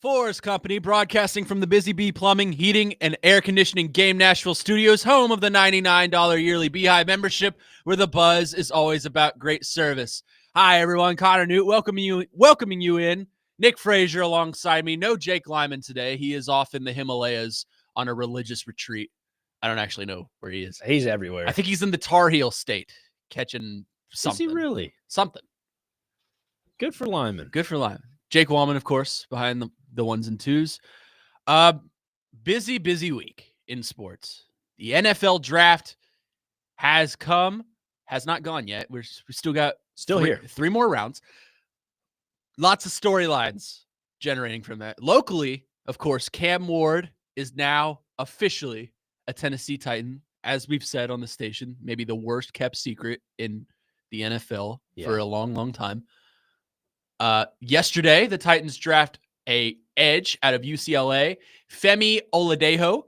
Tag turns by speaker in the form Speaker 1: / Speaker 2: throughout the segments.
Speaker 1: 4's Company, broadcasting from the Busy Bee Plumbing, Heating, and Air Conditioning Game Nashville Studios, home of the $99 yearly Beehive membership, where the buzz is always about great service. Hi, everyone. Connor Newt welcoming you in. Nick Frazier alongside me. No Jake Lyman today. He is off in the Himalayas on a religious retreat. I don't actually know where he is.
Speaker 2: He's everywhere.
Speaker 1: I think he's in the Tar Heel state, catching something.
Speaker 2: Is he really?
Speaker 1: Something.
Speaker 2: Good for Lyman.
Speaker 1: Good for Lyman. Jake Wallman, of course, behind the ones and twos. Busy week in sports. The NFL draft has not gone yet. We still got
Speaker 2: here.
Speaker 1: Three more rounds. Lots of storylines generating from that. Locally, of course, Cam Ward is now officially a Tennessee Titan, as we've said on the station, maybe the worst kept secret in the NFL for a long, long time. Yesterday, the Titans draft a edge out of UCLA, Femi Oladejo.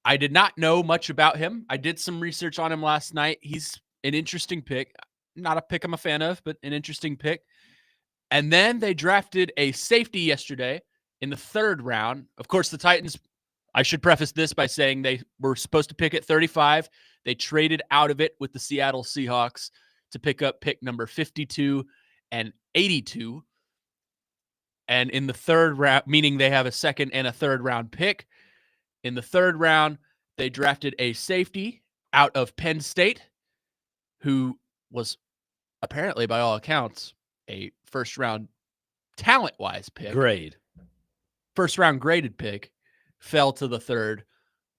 Speaker 1: I did not know much about him. I did some research on him last night. He's an interesting pick. Not a pick I'm a fan of, but an interesting pick. And then they drafted a safety yesterday in the third round. Of course, the Titans, I should preface this by saying they were supposed to pick at 35. They traded out of it with the Seattle Seahawks to pick up pick number 52 and 82. And in the third round, meaning they have a second and a third round pick. In the third round, they drafted a safety out of Penn State, who was apparently, by all accounts, a first round talent-wise pick. First round graded pick, fell to the third.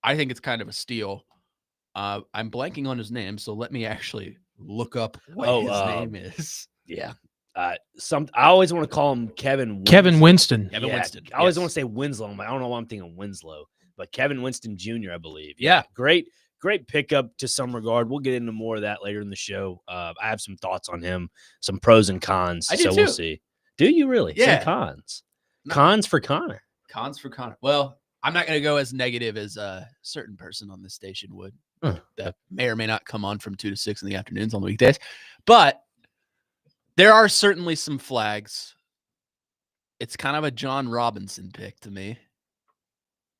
Speaker 1: I think it's kind of a steal. I'm blanking on his name, so let me actually look up what his name is.
Speaker 2: Yeah. I always want to call him Kevin Winston.
Speaker 1: Kevin Winston.
Speaker 2: I always want to say Winslow. I don't know why I'm thinking Winslow, but Kevin Winston Jr., I believe.
Speaker 1: Yeah.
Speaker 2: Great pickup to some regard. We'll get into more of that later in the show. I have some thoughts on him, some pros and cons.
Speaker 1: I do too.
Speaker 2: We'll see. Do you really?
Speaker 1: Yeah.
Speaker 2: Some cons.
Speaker 1: No.
Speaker 2: Cons for Connor.
Speaker 1: Cons for Connor. Well, I'm not going to go as negative as a certain person on this station would. That may or may not come on from 2 to 6 in the afternoons on the weekdays. But there are certainly some flags. It's kind of a John Robinson pick to me,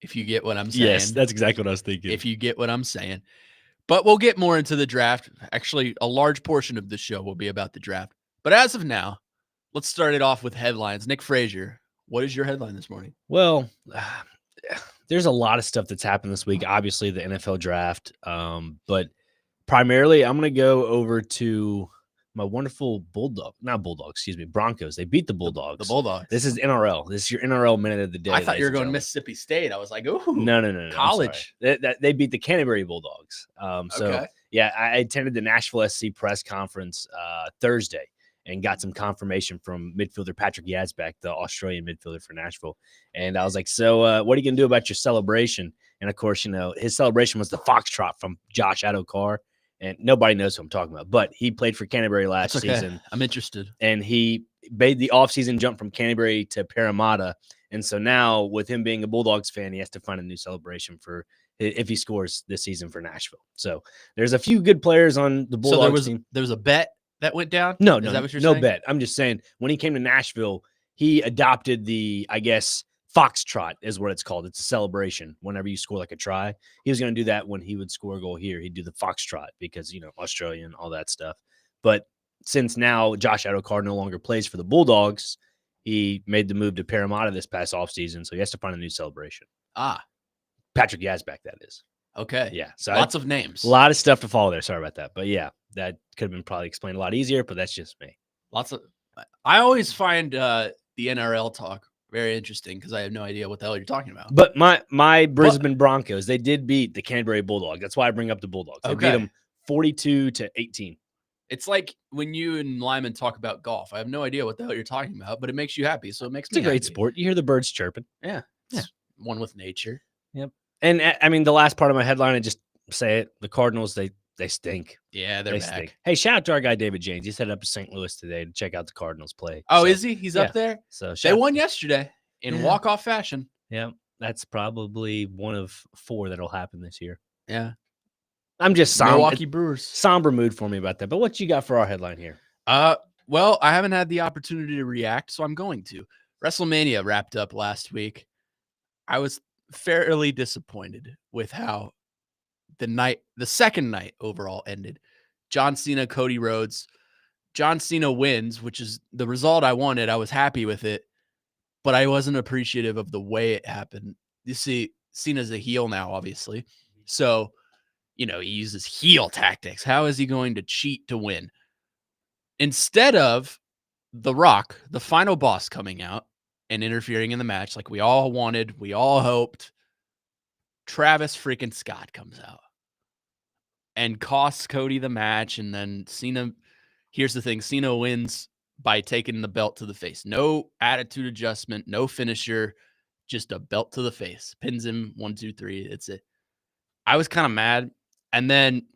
Speaker 1: if you get what I'm saying.
Speaker 2: Yes, that's exactly what I was thinking.
Speaker 1: If you get what I'm saying. But we'll get more into the draft. Actually, a large portion of the show will be about the draft. But as of now, let's start it off with headlines. Nick Frazier, what is your headline this morning?
Speaker 2: Well, there's a lot of stuff that's happened this week. Obviously, the NFL draft. But primarily, I'm going to go over to my wonderful Broncos. They beat the Bulldogs.
Speaker 1: The Bulldogs.
Speaker 2: This is NRL. This is your NRL minute of the day.
Speaker 1: I thought you were going to Mississippi State. I was like, ooh.
Speaker 2: No.
Speaker 1: College.
Speaker 2: They beat the Canterbury Bulldogs.
Speaker 1: Okay.
Speaker 2: I attended the Nashville SC press conference Thursday and got some confirmation from midfielder Patrick Yazbek, the Australian midfielder for Nashville. And I was like, so what are you going to do about your celebration? And, of course, his celebration was the foxtrot from Josh Adokar. And nobody knows who I'm talking about, but he played for Canterbury last season.
Speaker 1: I'm interested.
Speaker 2: And he made the offseason jump from Canterbury to Parramatta. And so now, with him being a Bulldogs fan, he has to find a new celebration for if he scores this season for Nashville. So there's a few good players on the Bulldogs team.
Speaker 1: There was a bet that went down?
Speaker 2: No,
Speaker 1: is that what you're
Speaker 2: saying?
Speaker 1: No
Speaker 2: bet. I'm just saying when he came to Nashville, he adopted the, I guess, foxtrot is what it's called. It's a celebration whenever you score like a try. He was going to do that when he would score a goal here. He'd do the foxtrot because, Australian, all that stuff. But since now Josh Adokar no longer plays for the Bulldogs, he made the move to Parramatta this past offseason, so he has to find a new celebration. Patrick Yazbek, that is.
Speaker 1: Okay.
Speaker 2: Yeah. So
Speaker 1: lots of names.
Speaker 2: A lot of stuff to follow there. Sorry about that. But yeah, that could have been probably explained a lot easier, but that's just me.
Speaker 1: I always find the NRL talk very interesting because I have no idea what the hell you're talking about.
Speaker 2: But my Brisbane Broncos, they did beat the Canterbury Bulldogs. That's why I bring up the Bulldogs. They beat them 42-18.
Speaker 1: It's like when you and Lyman talk about golf. I have no idea what the hell you're talking about, but it makes you happy, so it makes me happy.
Speaker 2: It's a great sport. You hear the birds chirping.
Speaker 1: Yeah. One with nature.
Speaker 2: Yep. And I mean, the last part of my headline, I just say it. The Cardinals, they stink.
Speaker 1: Yeah, they're back.
Speaker 2: Stink. Hey, shout out to our guy David James. He's headed up to St. Louis today to check out the Cardinals play.
Speaker 1: Oh, is he? He's up there?
Speaker 2: So
Speaker 1: they won yesterday in walk-off fashion.
Speaker 2: Yeah, that's probably one of 4 that'll happen this year.
Speaker 1: Yeah.
Speaker 2: I'm just
Speaker 1: Milwaukee Brewers.
Speaker 2: Somber mood for me about that. But what you got for our headline here?
Speaker 1: Well, I haven't had the opportunity to react, so I'm going to. WrestleMania wrapped up last week. I was fairly disappointed with how the second night overall ended. John Cena, Cody Rhodes. John Cena wins, which is the result I wanted. I was happy with it, but I wasn't appreciative of the way it happened. You see, Cena's a heel now, obviously. So, he uses heel tactics. How is he going to cheat to win? Instead of The Rock, the final boss, coming out and interfering in the match like we all wanted, we all hoped, Travis freaking Scott comes out and costs Cody the match. And then Cena, here's the thing, Cena wins by taking the belt to the face. No attitude adjustment, no finisher, just a belt to the face. Pins him 1, 2, 3. It's it. I was kind of mad. And then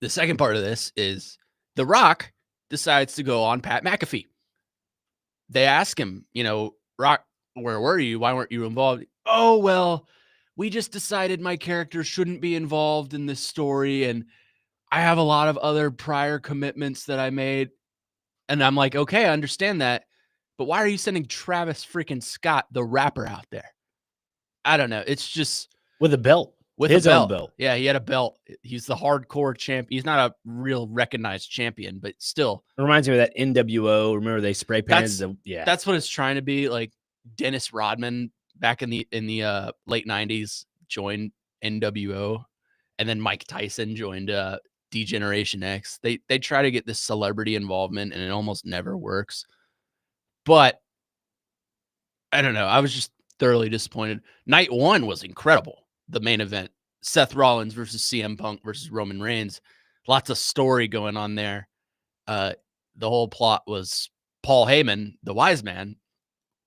Speaker 1: the second part of this is The Rock decides to go on Pat McAfee. They ask him, Rock, where were you? Why weren't you involved? Oh, well, we just decided my character shouldn't be involved in this story. And I have a lot of other prior commitments that I made. And I'm like, okay, I understand that. But why are you sending Travis freaking Scott, the rapper, out there? I don't know. It's just
Speaker 2: with a belt.
Speaker 1: With
Speaker 2: his
Speaker 1: a belt.
Speaker 2: own belt.
Speaker 1: Yeah, he had a belt. He's the hardcore champion. He's not a real recognized champion, but still.
Speaker 2: It reminds me of that NWO. Remember they spray painted?
Speaker 1: That's what it's trying to be. Like Dennis Rodman back in the late 90s joined NWO, and then Mike Tyson joined D-Generation X. They try to get this celebrity involvement, and it almost never works. But I don't know. I was just thoroughly disappointed. Night 1 was incredible. The main event, Seth Rollins versus CM Punk versus Roman Reigns. Lots of story going on there. The whole plot was Paul Heyman, the wise man,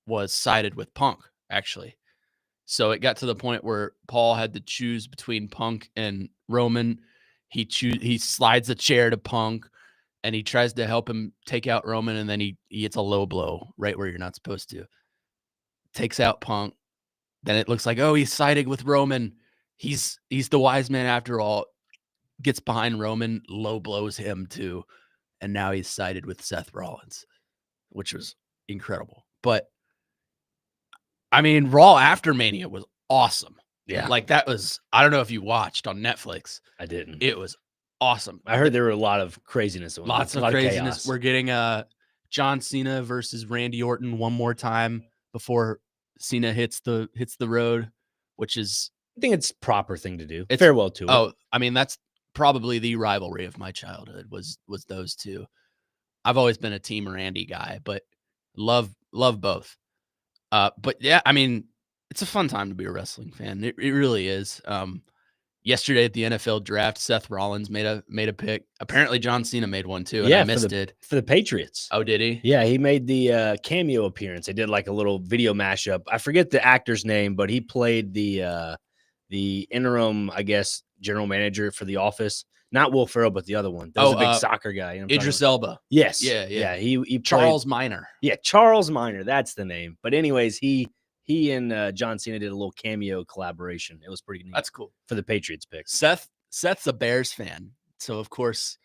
Speaker 1: was sided with Punk, actually. So it got to the point where Paul had to choose between Punk and Roman. He slides a chair to Punk, and he tries to help him take out Roman, and then he hits a low blow right where you're not supposed to. Takes out Punk. Then it looks like, oh, he's siding with Roman. He's the wise man after all. Gets behind Roman, low blows him too. And now he's sided with Seth Rollins, which was incredible. But, I mean, Raw after Mania was awesome.
Speaker 2: Yeah.
Speaker 1: Like that was, I don't know if you watched on Netflix.
Speaker 2: I didn't.
Speaker 1: It was awesome.
Speaker 2: I heard there were a lot of craziness.
Speaker 1: Lots of craziness. We're getting John Cena versus Randy Orton one more time before Cena hits the road, which is,
Speaker 2: I think it's proper thing to do. Farewell to it.
Speaker 1: Oh, I mean, that's probably the rivalry of my childhood was those two. I've always been a Team Randy guy, but love both. But yeah, I mean, it's a fun time to be a wrestling fan. It really is. Yesterday at the NFL draft, Seth Rollins made a pick. Apparently John Cena made one too, and I missed it.
Speaker 2: For the Patriots.
Speaker 1: Oh, did he?
Speaker 2: Yeah, he made the cameo appearance. They did like a little video mashup. I forget the actor's name, but he played the interim, I guess, general manager for The Office. Not Will Ferrell, but the other one. That was a big soccer guy. You know
Speaker 1: Idris Elba.
Speaker 2: Yes.
Speaker 1: Yeah.
Speaker 2: He played,
Speaker 1: Charles Minor.
Speaker 2: Yeah, Charles Minor. That's the name. But anyways, he and John Cena did a little cameo collaboration. It was pretty neat.
Speaker 1: That's cool.
Speaker 2: For the Patriots pick.
Speaker 1: Seth's a Bears fan. So, of course,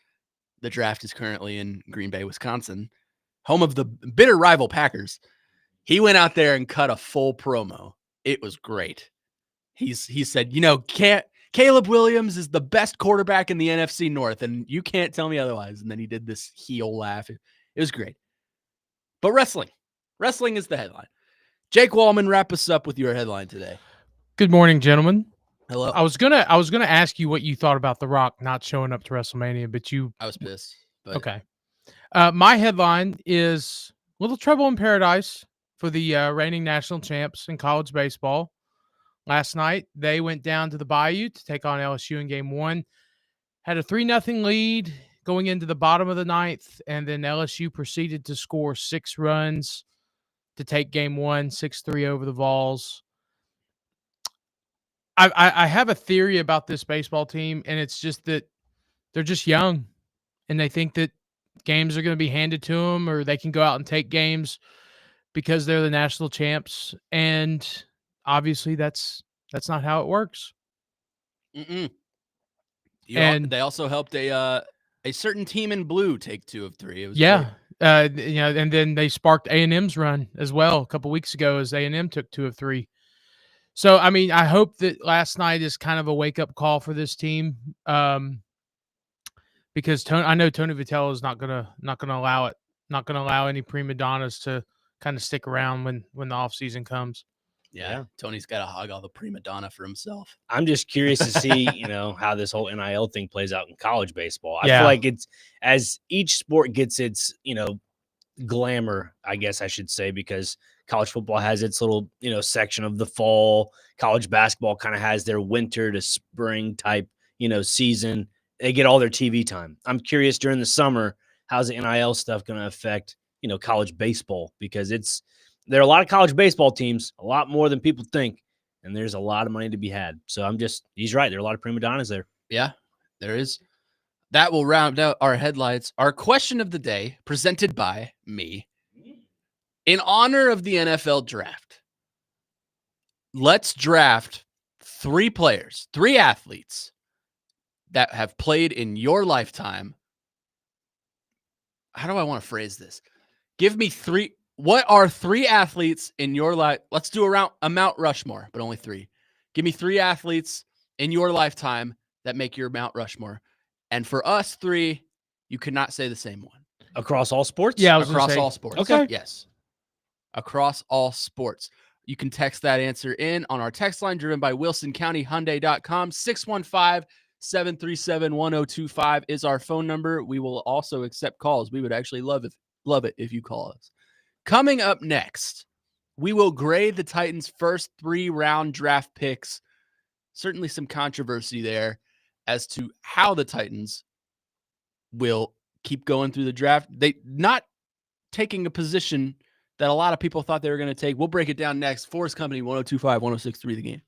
Speaker 1: the draft is currently in Green Bay, Wisconsin, home of the bitter rival Packers. He went out there and cut a full promo. It was great. He said, Caleb Williams is the best quarterback in the NFC North, and you can't tell me otherwise. And then he did this heel laugh. It was great. But wrestling is the headline. Jake Wallman, wrap us up with your headline today.
Speaker 3: Good morning, gentlemen.
Speaker 1: Hello.
Speaker 3: I was gonna ask you what you thought about The Rock not showing up to WrestleMania, but
Speaker 1: I was pissed. But...
Speaker 3: Okay. My headline is Little Trouble in Paradise for the reigning national champs in college baseball. Last night, they went down to the Bayou to take on LSU in Game 1. Had a 3-0 lead going into the bottom of the ninth, and then LSU proceeded to score 6 runs to take Game 1, 6-3 over the Vols. I have a theory about this baseball team, and it's just that they're just young, and they think that games are going to be handed to them, or they can go out and take games because they're the national champs, and obviously that's not how it works.
Speaker 1: They also helped a certain team in blue take 2 of 3. It was
Speaker 3: great. And then they sparked A&M's run as well a couple weeks ago as A&M took 2 of 3. So, I mean, I hope that last night is kind of a wake-up call for this team, because I know Tony Vitello is not gonna allow it, not gonna allow any prima donnas to kind of stick around when the offseason comes.
Speaker 1: Yeah, Tony's got to hog all the prima donna for himself.
Speaker 2: I'm just curious to see, how this whole NIL thing plays out in college baseball. I
Speaker 3: Yeah.
Speaker 2: feel like it's as each sport gets its, glamour, I guess I should say, because college football has its little, section of the fall. College basketball kind of has their winter to spring type, season. They get all their TV time. I'm curious during the summer, how's the NIL stuff going to affect, college baseball? Because there are a lot of college baseball teams, a lot more than people think, and there's a lot of money to be had. So he's right. There are a lot of prima donnas there.
Speaker 1: Yeah, there is. That will round out our headlights. Our question of the day, presented by me, in honor of the NFL draft. Let's draft 3 players, 3 athletes that have played in your lifetime. How do I want to phrase this? Give me 3. What are 3 athletes in your life? Let's do a Mount Rushmore, but only 3. Give me 3 athletes in your lifetime that make your Mount Rushmore. And for us 3, you could not say the same one.
Speaker 2: Across all sports?
Speaker 3: Yeah, I was
Speaker 1: Across
Speaker 3: gonna say,
Speaker 1: all sports.
Speaker 2: Okay.
Speaker 1: Yes. Across all sports. You can text that answer in on our text line driven by WilsonCountyHyundai.com. 615-737-1025 is our phone number. We will also accept calls. We would actually love it if you call us. Coming up next, we will grade the Titans' first 3-round draft picks. Certainly some controversy there as to how the Titans will keep going through the draft. They not taking a position that a lot of people thought they were going to take. We'll break it down next. 4's Company, 102.5, 106.3 The Game.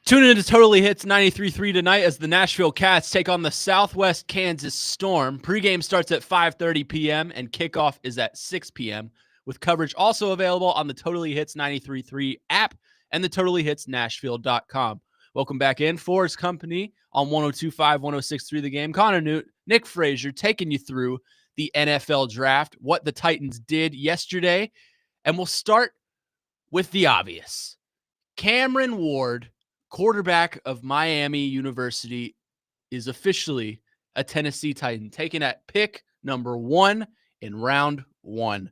Speaker 1: Tune in to Totally Hits 93.3 tonight as the Nashville Cats take on the Southwest Kansas Storm. Pregame starts at 5:30 p.m. and kickoff is at 6 p.m. with coverage also available on the Totally Hits 93.3 app and the totallyhitsnashville.com. Welcome back in. 4's company on 102.5, 106.3 The Game. Connor Newt, Nick Frazier taking you through the NFL draft, what the Titans did yesterday. And we'll start with the obvious. Cameron Ward, quarterback of Miami University, is officially a Tennessee Titan, taken at pick number 1 in round 1.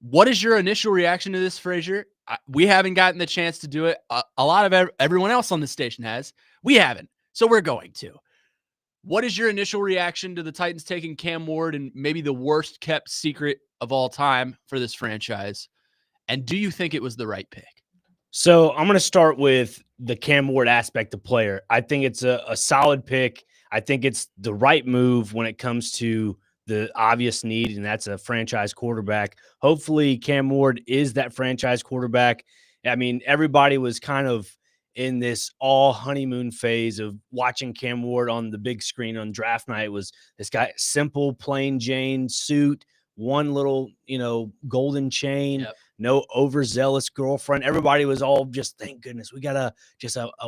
Speaker 1: What is your initial reaction to this, Frazier? We haven't gotten the chance to do it. A lot of everyone else on the station has. We haven't, so we're going to. What is your initial reaction to the Titans taking Cam Ward and maybe the worst kept secret of all time for this franchise? And do you think it was the right pick?
Speaker 2: So I'm going to start with the Cam Ward aspect of player. I think it's a solid pick. I think it's the right move when it comes to the obvious need, and that's a franchise quarterback. Hopefully Cam Ward is that franchise quarterback. I mean, everybody was kind of in this all honeymoon phase of watching Cam Ward on the big screen on draft night. It was this guy, simple, plain Jane suit, one little, golden chain.
Speaker 1: Yep.
Speaker 2: No overzealous girlfriend. Everybody was all just, thank goodness, we got a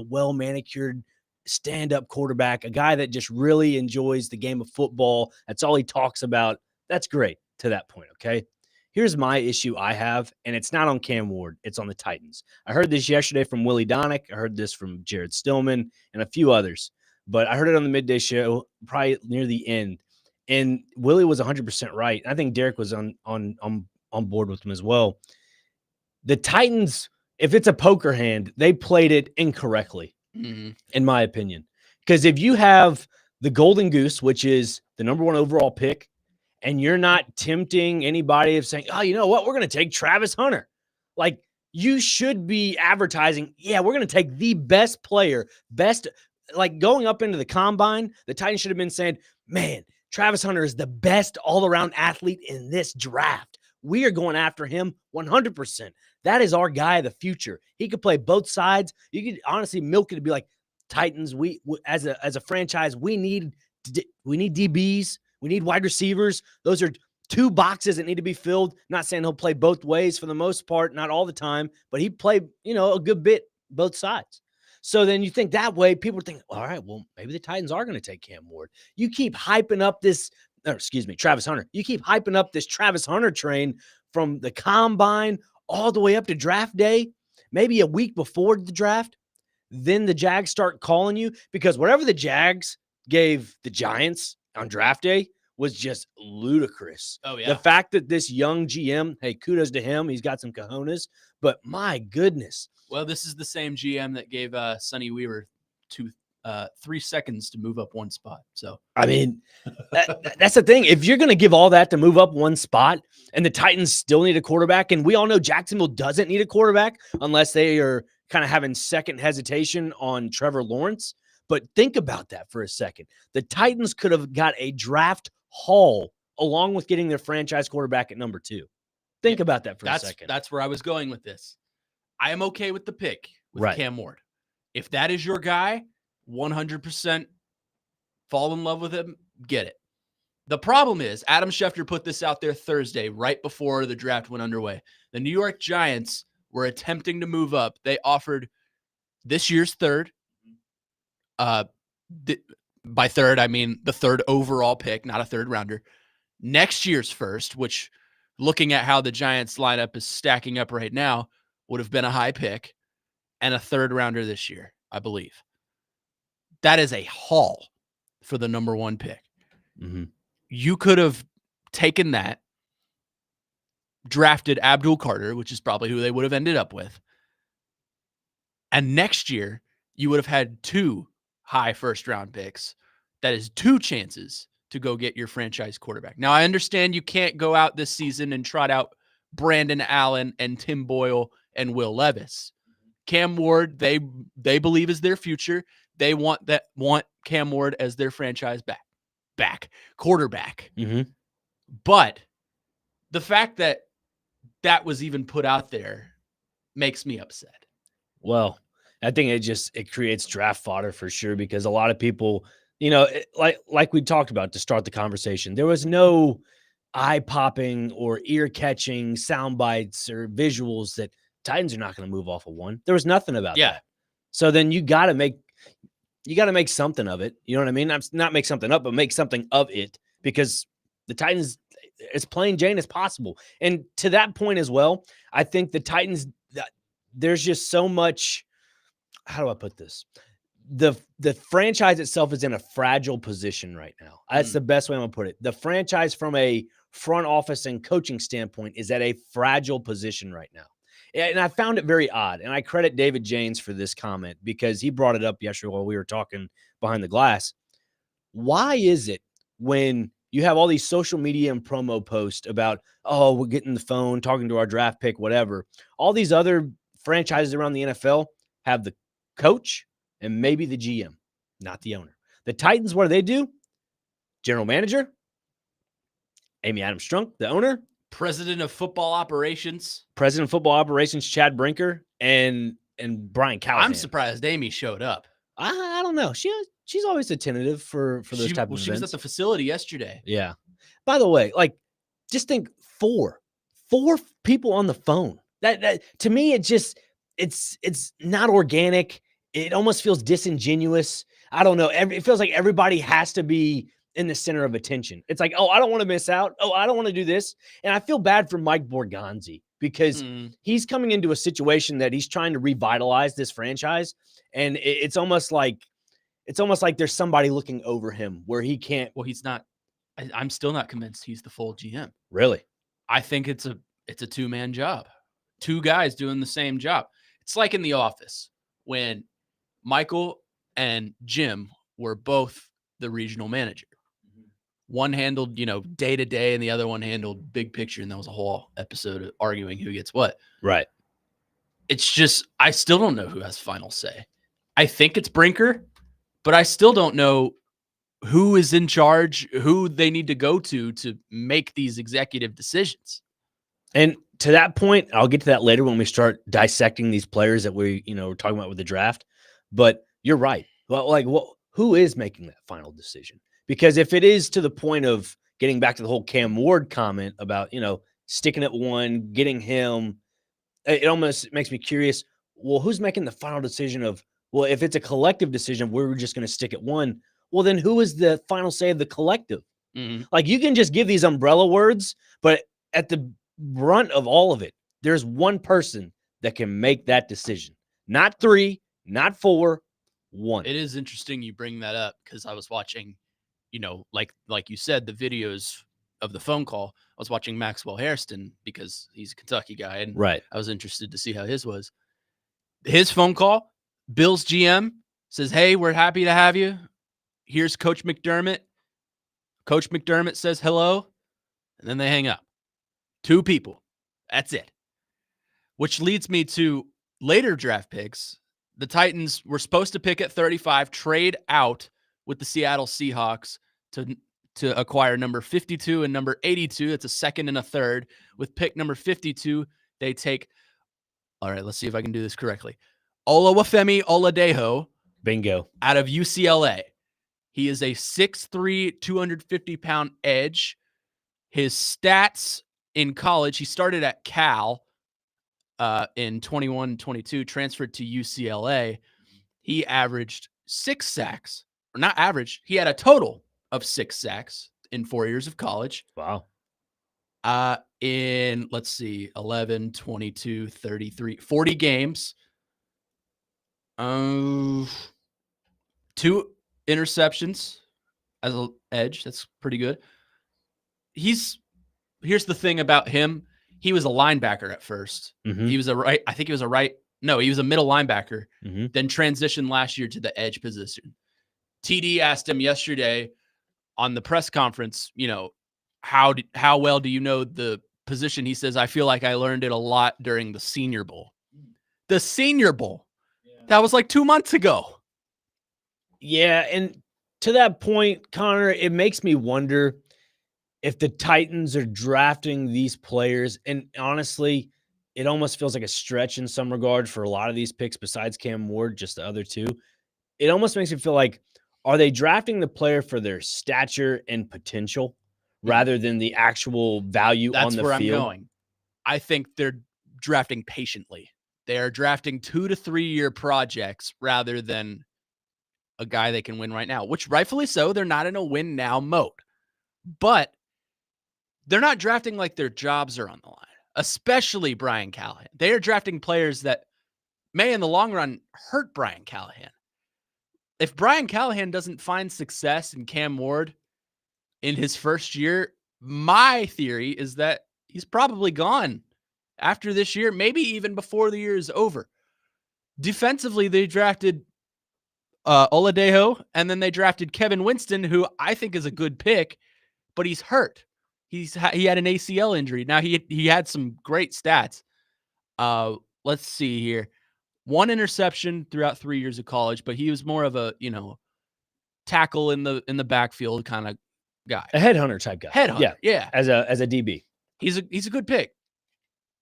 Speaker 2: well-manicured stand-up quarterback, a guy that just really enjoys the game of football. That's all he talks about. That's great to that point, okay? Here's my issue I have, and it's not on Cam Ward. It's on the Titans. I heard this yesterday from Willie Donick. I heard this from Jared Stillman and a few others. But I heard it on the midday show, probably near the end. And Willie was 100% right. I think Derek was on board with him as well. The Titans, if it's a poker hand, they played it incorrectly, in my opinion. Because if you have the Golden Goose, which is the number 1 overall pick, and you're not tempting anybody of saying, oh, you know what, we're going to take Travis Hunter. Like, you should be advertising, yeah, we're going to take the best player, like going up into the combine, the Titans should have been saying, man, Travis Hunter is the best all-around athlete in this draft. We are going after him 100%. That is our guy of the future. He could play both sides. You could honestly milk it to be like, Titans, we as a franchise, we need DBs. We need wide receivers. Those are 2 boxes that need to be filled. Not saying he'll play both ways for the most part, not all the time, but he played, a good bit both sides. So then you think that way, people think, all right, well, maybe the Titans are going to take Cam Ward. You keep hyping up Travis Hunter. You keep hyping up this Travis Hunter train from the combine all the way up to draft day, maybe a week before the draft. Then the Jags start calling you, because whatever the Jags gave the Giants on draft day was just ludicrous.
Speaker 1: Oh, yeah.
Speaker 2: The fact that this young GM, hey, kudos to him. He's got some cojones, but my goodness.
Speaker 1: Well, this is the same GM that gave Sonny Weaver 3 seconds to move up 1 spot. So,
Speaker 2: I mean, that's the thing. If you're going to give all that to move up 1 spot and the Titans still need a quarterback, and we all know Jacksonville doesn't need a quarterback unless they are kind of having second hesitation on Trevor Lawrence. But think about that for a second. The Titans could have got a draft haul along with getting their franchise quarterback at number 2. Think about that for a second.
Speaker 1: That's where I was going with this. I am okay with the pick with
Speaker 2: Right.
Speaker 1: Cam Ward. If that is your guy, 100% fall in love with him, get it. The problem is, Adam Schefter put this out there Thursday, right before the draft went underway. The New York Giants were attempting to move up. They offered this year's 3rd. By 3rd, I mean the 3rd overall pick, not a 3rd rounder. Next year's 1st, which, looking at how the Giants lineup is stacking up right now, would have been a high pick, and a 3rd rounder this year, I believe. That is a haul for the number 1 pick.
Speaker 2: Mm-hmm.
Speaker 1: You could have taken that, drafted Abdul Carter, which is probably who they would have ended up with. And next year, you would have had 2 high 1st-round picks. That is 2 chances to go get your franchise quarterback. Now, I understand you can't go out this season and trot out Brandon Allen and Tim Boyle and Will Levis. Cam Ward, they believe is their future. They want Cam Ward as their franchise quarterback.
Speaker 2: Mm-hmm.
Speaker 1: But the fact that was even put out there makes me upset.
Speaker 2: Well, I think it creates draft fodder for sure, because a lot of people, like we talked about to start the conversation, there was no eye-popping or ear-catching sound bites or visuals that Titans are not going to move off of one. There was nothing about
Speaker 1: Yeah.
Speaker 2: that. So then you got to make something of it. You know what I mean? I'm not make something up, but make something of it, because the Titans, as plain Jane as possible. And to that point as well, I think the Titans, there's just so much. How do I put this? The franchise itself is in a fragile position right now. That's the best way I'm gonna put it. The franchise, from a front office and coaching standpoint, is at a fragile position right now. And I found it very odd. And I credit David Janes for this comment, because he brought it up yesterday while we were talking behind the glass. Why is it when you have all these social media and promo posts about, oh, we're getting the phone, talking to our draft pick, whatever, all these other franchises around the NFL have the coach and maybe the GM, not the owner? The Titans, what do? General manager, Amy Adams Strunk, the owner,
Speaker 1: President of football operations,
Speaker 2: Chad Brinker, and Brian Callahan.
Speaker 1: I'm surprised Amy showed up.
Speaker 2: I don't know. She's always attentive for those type of events.
Speaker 1: She was at the facility yesterday.
Speaker 2: Yeah. By the way, just think four people on the phone. That to me, it's not organic. It almost feels disingenuous. I don't know. It feels like everybody has to be in the center of attention. It's like, oh, I don't want to miss out. Oh, I don't want to do this. And I feel bad for Mike Borgonzi, because he's coming into a situation that he's trying to revitalize this franchise. And it's almost like there's somebody looking over him where he can't.
Speaker 1: Well, he's not. I'm still not convinced he's the full GM.
Speaker 2: Really?
Speaker 1: I think it's a two-man job. Two guys doing the same job. It's like in The Office when Michael and Jim were both the regional manager. One handled, day to day, and the other one handled big picture. And that was a whole episode of arguing who gets what.
Speaker 2: Right.
Speaker 1: It's just, I still don't know who has final say. I think it's Brinker, but I still don't know who is in charge, who they need to go to make these executive decisions.
Speaker 2: And to that point, I'll get to that later when we start dissecting these players that we're talking about with the draft. But you're right. Well, who is making that final decision? Because if it is to the point of getting back to the whole Cam Ward comment about, sticking at one, getting him, it almost makes me curious. Well, who's making the final decision of, well, if it's a collective decision, we're just going to stick at one. Well, then who is the final say of the collective?
Speaker 1: Mm-hmm.
Speaker 2: Like, you can just give these umbrella words, but at the brunt of all of it, there's one person that can make that decision. Not three, not four, one.
Speaker 1: It is interesting you bring that up, because I was watching, like you said, the videos of the phone call. I was watching Maxwell Hairston because he's a Kentucky guy, and
Speaker 2: right.
Speaker 1: I was interested to see how his was. His phone call, Bill's GM says, "Hey, we're happy to have you. Here's Coach McDermott." Coach McDermott says hello, and then they hang up. Two people. That's it. Which leads me to later draft picks. The Titans were supposed to pick at 35, trade out with the Seattle Seahawks to acquire number 52 and number 82. That's a second and a third. With pick number 52, they take, all right, let's see if I can do this correctly, Olawafemi Oladejo.
Speaker 2: Bingo.
Speaker 1: Out of UCLA. He is a 6'3", 250-pound edge. His stats in college, he started at Cal in 21-22, transferred to UCLA. He averaged 6 sacks. Or not average, he had a total of 6 sacks in 4 years of college.
Speaker 2: Wow.
Speaker 1: In, let's see, 11, 22, 33, 40 games. 2 interceptions as an edge. That's pretty good. Here's the thing about him. He was a linebacker at first.
Speaker 2: Mm-hmm.
Speaker 1: He was he was a middle linebacker, then transitioned last year to the edge position. TD asked him yesterday on the press conference, how well do you know the position? He says, I feel like I learned it a lot during the Senior Bowl. The Senior Bowl. Yeah. That was like 2 months ago.
Speaker 2: Yeah, and to that point, Connor, it makes me wonder if the Titans are drafting these players. And honestly, it almost feels like a stretch in some regard for a lot of these picks besides Cam Ward, just the other two. It almost makes me feel like, are they drafting the player for their stature and potential rather than the actual value
Speaker 1: That's
Speaker 2: on the
Speaker 1: where
Speaker 2: field?
Speaker 1: I'm going. I think they're drafting patiently. They are drafting 2 to 3 year projects rather than a guy they can win right now, which rightfully so. They're not in a win now mode, but they're not drafting like their jobs are on the line, especially Brian Callahan. They are drafting players that may in the long run hurt Brian Callahan. If Brian Callahan doesn't find success in Cam Ward in his first year, my theory is that he's probably gone after this year, maybe even before the year is over. Defensively, they drafted Oladejo, and then they drafted Kevin Winston, who I think is a good pick, but he's hurt. He had an ACL injury. Now he had some great stats. Let's see here. 1 interception throughout 3 years of college, but he was more of a, tackle in the backfield kind of guy.
Speaker 2: A headhunter type guy.
Speaker 1: Headhunter, yeah.
Speaker 2: As a DB.
Speaker 1: He's a good pick.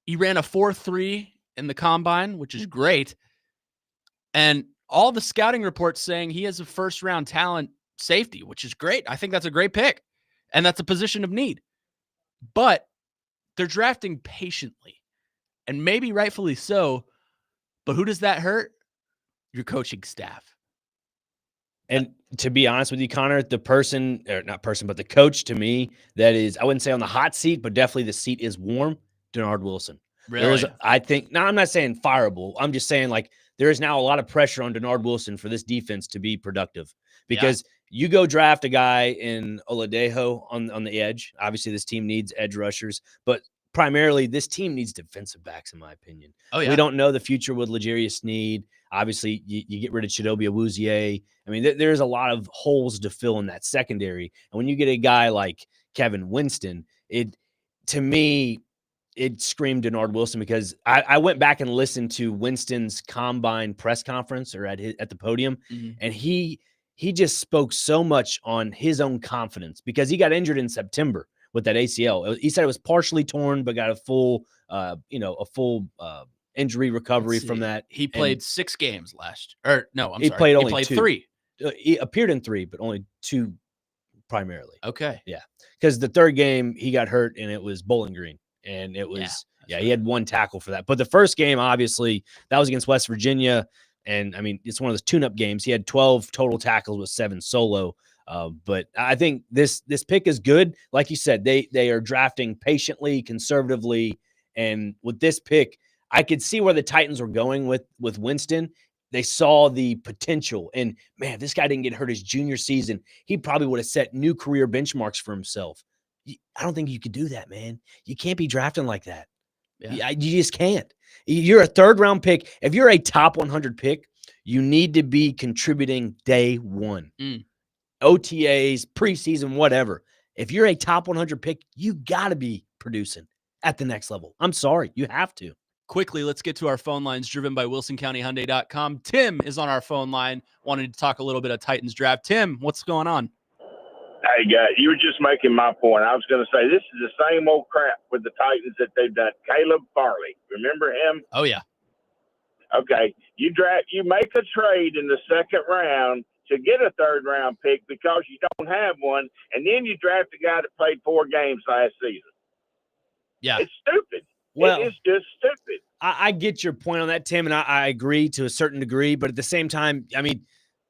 Speaker 1: He ran a 4.3 in the combine, which is great. And all the scouting reports saying he has a first-round talent safety, which is great. I think that's a great pick, and that's a position of need. But they're drafting patiently, and maybe rightfully so. But who does that hurt? Your coaching staff.
Speaker 2: And to be honest with you, Connor, the coach to me that is, I wouldn't say on the hot seat, but definitely the seat is warm, Denard Wilson.
Speaker 1: Really?
Speaker 2: I'm not saying fireable. I'm just saying like there is now a lot of pressure on Denard Wilson for this defense to be productive because you go draft a guy in Oladejo on the edge. Obviously, this team needs edge rushers, but primarily this team needs defensive backs, in my opinion.
Speaker 1: Oh, yeah.
Speaker 2: We don't know the future with L'Jarius Sneed. Obviously, you get rid of Chidobe Awuzie. I mean, there's a lot of holes to fill in that secondary. And when you get a guy like Kevin Winston, to me, it screamed Denard Wilson because I went back and listened to Winston's combine press conference or at the podium, and he just spoke so much on his own confidence because he got injured in September with that ACL. He said it was partially torn, but got a full injury recovery from that.
Speaker 1: He played 6 games last. Or no, I'm
Speaker 2: he
Speaker 1: sorry.
Speaker 2: Played
Speaker 1: he
Speaker 2: only
Speaker 1: played
Speaker 2: 2.
Speaker 1: 3.
Speaker 2: He appeared in 3, but only 2 primarily.
Speaker 1: Okay.
Speaker 2: Yeah, because the third game he got hurt and it was Bowling Green, and it was he had 1 tackle for that. But the first game, obviously, that was against West Virginia, and I mean it's one of those tune-up games. He had 12 total tackles with 7 solo. But I think this pick is good. Like you said, they are drafting patiently, conservatively, and with this pick, I could see where the Titans were going with Winston. They saw the potential, and man, this guy didn't get hurt his junior season. He probably would have set new career benchmarks for himself. I don't think you could do that, man. You can't be drafting like that. Yeah. You just can't. You're a 3rd-round pick. If you're a top 100 pick, you need to be contributing day 1. OTAs, preseason, whatever. If you're a top 100 pick, you got to be producing at the next level. I'm sorry. You have to.
Speaker 1: Quickly, let's get to our phone lines driven by WilsonCountyHyundai.com. Tim is on our phone line, wanted to talk a little bit of Titans draft. Tim, what's going on?
Speaker 4: Hey, guys, you were just making my point. I was going to say this is the same old crap with the Titans that they've done. Caleb Farley, remember him?
Speaker 1: Oh, yeah.
Speaker 4: Okay, you make a trade in the 2nd round to get a 3rd-round pick because you don't have one, and then you draft a guy that played 4 games last season.
Speaker 1: Yeah.
Speaker 4: It's stupid.
Speaker 2: Well,
Speaker 4: it is just stupid.
Speaker 2: I get your point on that, Tim, and I agree to a certain degree. But at the same time, I mean,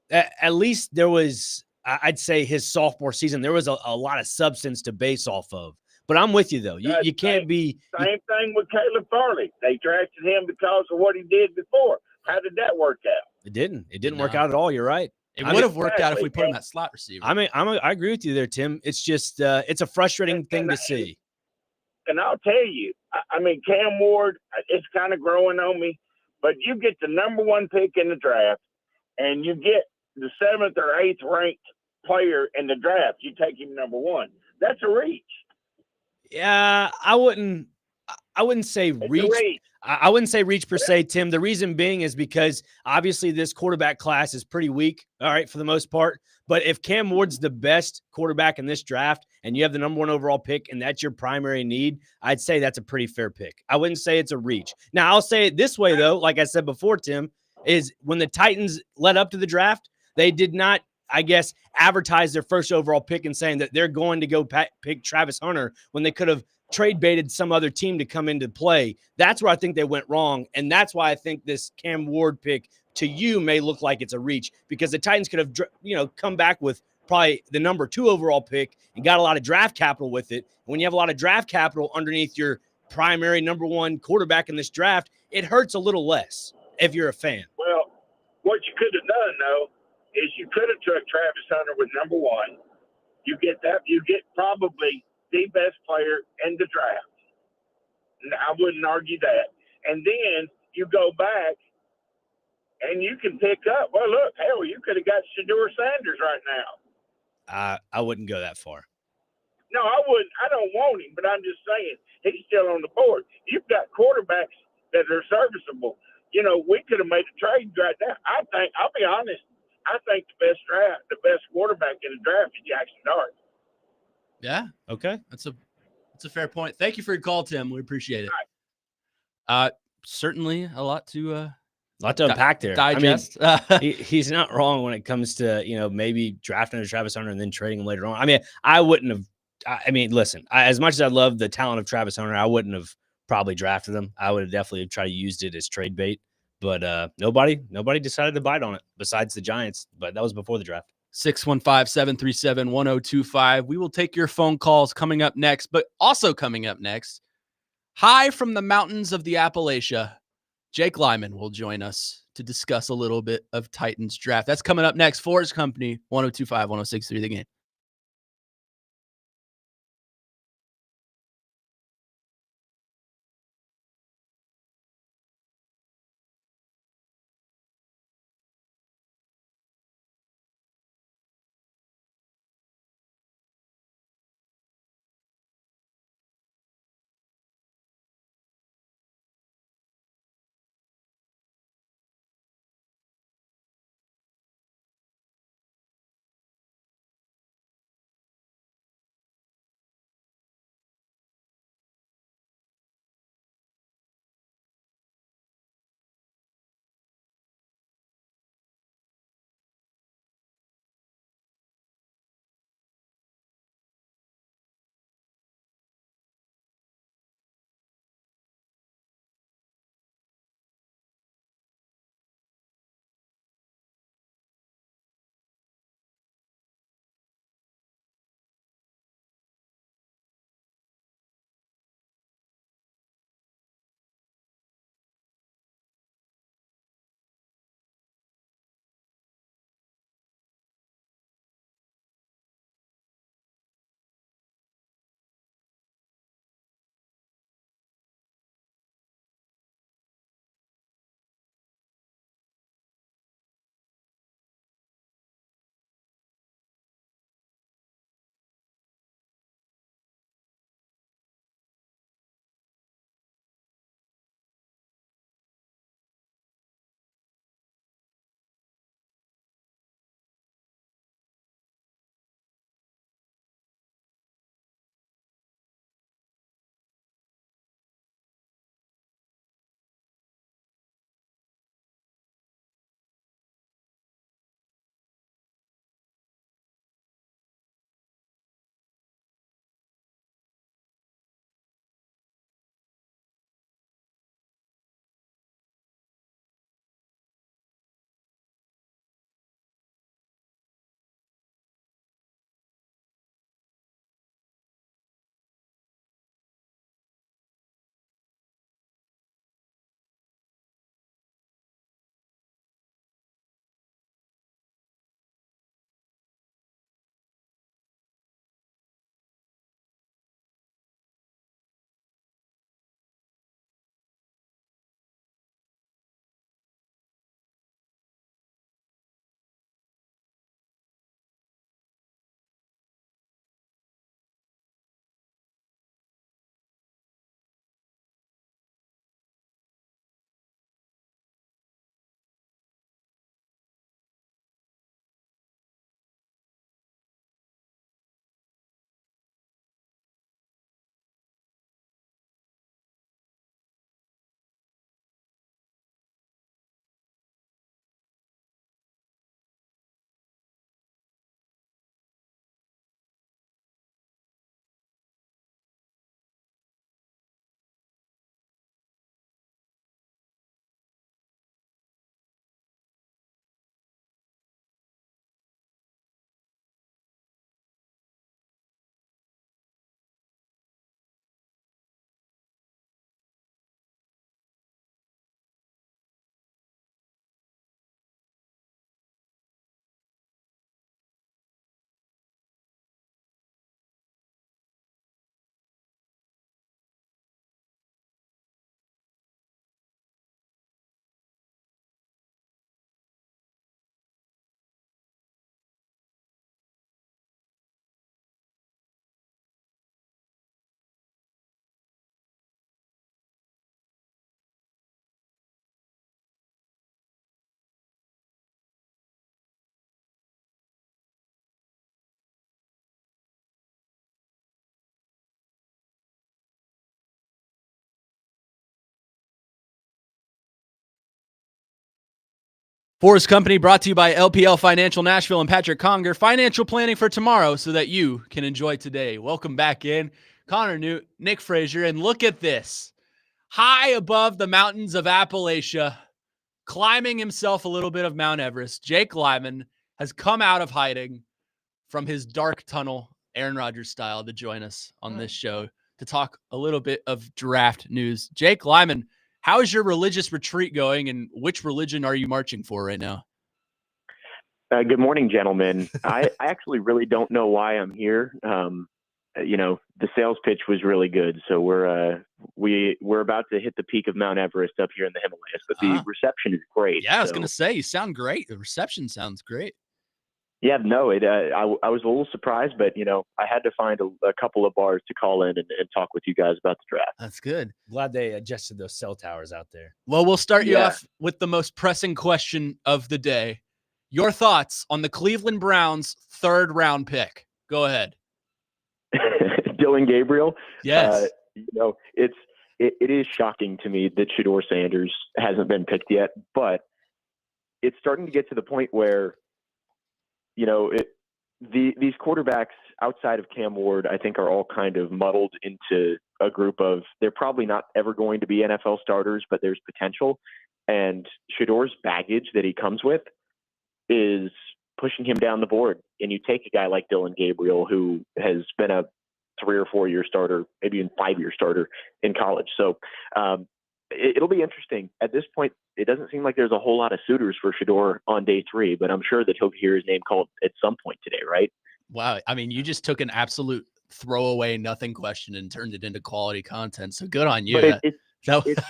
Speaker 2: at least there was, I'd say his sophomore season, there was a lot of substance to base off of. But I'm with you, though. You can't be –
Speaker 4: Same thing with Caleb Farley. They drafted him because of what he did before. How did that work out?
Speaker 2: It didn't. It didn't work out at all. You're right.
Speaker 1: It would have worked out if we put him at slot receiver.
Speaker 2: I mean, I agree with you there, Tim. It's just it's a frustrating thing to see.
Speaker 4: And I'll tell you, I mean, Cam Ward, it's kind of growing on me, but you get the number 1 pick in the draft and you get the 7th or 8th ranked player in the draft. You take him number 1. That's a reach.
Speaker 2: Yeah, I wouldn't I wouldn't say
Speaker 4: It's a
Speaker 2: reach.
Speaker 4: reach.
Speaker 2: I wouldn't say reach per se, Tim. The reason being is because obviously this quarterback class is pretty weak, all right, for the most part. But if Cam Ward's the best quarterback in this draft and you have the number 1 overall pick and that's your primary need, I'd say that's a pretty fair pick. I wouldn't say it's a reach. Now, I'll say it this way, though, like I said before, Tim, is when the Titans led up to the draft, they did not, I guess, advertise their first overall pick and saying that they're going to go pick Travis Hunter when they could have trade baited some other team to come into play. That's where I think they went wrong. And that's why I think this Cam Ward pick to you may look like it's a reach, because the Titans could have, come back with probably the number 2 overall pick and got a lot of draft capital with it. When you have a lot of draft capital underneath your primary number 1 quarterback in this draft, it hurts a little less if you're a fan.
Speaker 4: Well, what you could have done, though, is you could have took Travis Hunter with number 1. You get probably the best player in the draft. I wouldn't argue that. And then you go back and you can pick up. Well, look, hell, you could have got Shedeur Sanders right now.
Speaker 2: I wouldn't go that far.
Speaker 4: No, I wouldn't. I don't want him, but I'm just saying he's still on the board. You've got quarterbacks that are serviceable. We could have made a trade right now. I'll be honest, I think the best quarterback in the draft is Jackson Dart.
Speaker 1: Yeah.
Speaker 2: Okay.
Speaker 1: That's a fair point. Thank you for your call, Tim. We appreciate it. Certainly a lot to
Speaker 2: unpack there.
Speaker 1: digest.
Speaker 2: I mean, he's not wrong when it comes to, maybe drafting a Travis Hunter and then trading him later on. I mean, I wouldn't have. Listen, as much as I love the talent of Travis Hunter, I wouldn't have probably drafted him. I would have definitely tried to use it as trade bait. But nobody decided to bite on it besides the Giants. But that was before the draft.
Speaker 1: 615-737-1025. We will take your phone calls coming up next, but also coming up next, high from the mountains of the Appalachia, Jake Lyman will join us to discuss a little bit of Titans draft. That's coming up next. 4's Company, 1025, 1063 The Game. 4's Company brought to you by LPL Financial Nashville and Patrick Conger. Financial planning for tomorrow so that you can enjoy today. Welcome back in. Connor Newt, Nick Frazier, and look at this. High above the mountains of Appalachia, climbing himself a little bit of Mount Everest, Jake Lyman has come out of hiding from his dark tunnel, Aaron Rodgers style, to join us on this show to talk a little bit of draft news. Jake Lyman, how is your religious retreat going, and which religion are you marching for right now?
Speaker 5: Good morning, gentlemen. I actually really don't know why I'm here. The sales pitch was really good, so we're about to hit the peak of Mount Everest up here in the Himalayas, but the reception is great.
Speaker 1: Yeah, I was going to say, you sound great. The reception sounds great.
Speaker 5: Yeah, no, I was a little surprised, but I had to find a couple of bars to call in and talk with you guys about the draft.
Speaker 1: That's good.
Speaker 2: Glad they adjusted those cell towers out there.
Speaker 1: Well, we'll start you off with the most pressing question of the day. Your thoughts on the Cleveland Browns' 3rd round pick. Go ahead.
Speaker 5: Dylan Gabriel.
Speaker 1: Yes.
Speaker 5: It is shocking to me that Shedeur Sanders hasn't been picked yet, but it's starting to get to the point where these quarterbacks outside of Cam Ward, I think, are all kind of muddled into a group of, they're probably not ever going to be NFL starters, but there's potential. And Shedeur's baggage that he comes with is pushing him down the board. And you take a guy like Dylan Gabriel, who has been a 3 or 4 year starter, maybe even 5-year starter in college. So it'll be interesting. At this point, it doesn't seem like there's a whole lot of suitors for Shedeur on day 3, but I'm sure that he'll hear his name called at some point today, right?
Speaker 1: Wow. I mean, you just took an absolute throwaway nothing question and turned it into quality content. So good on you.
Speaker 5: But it's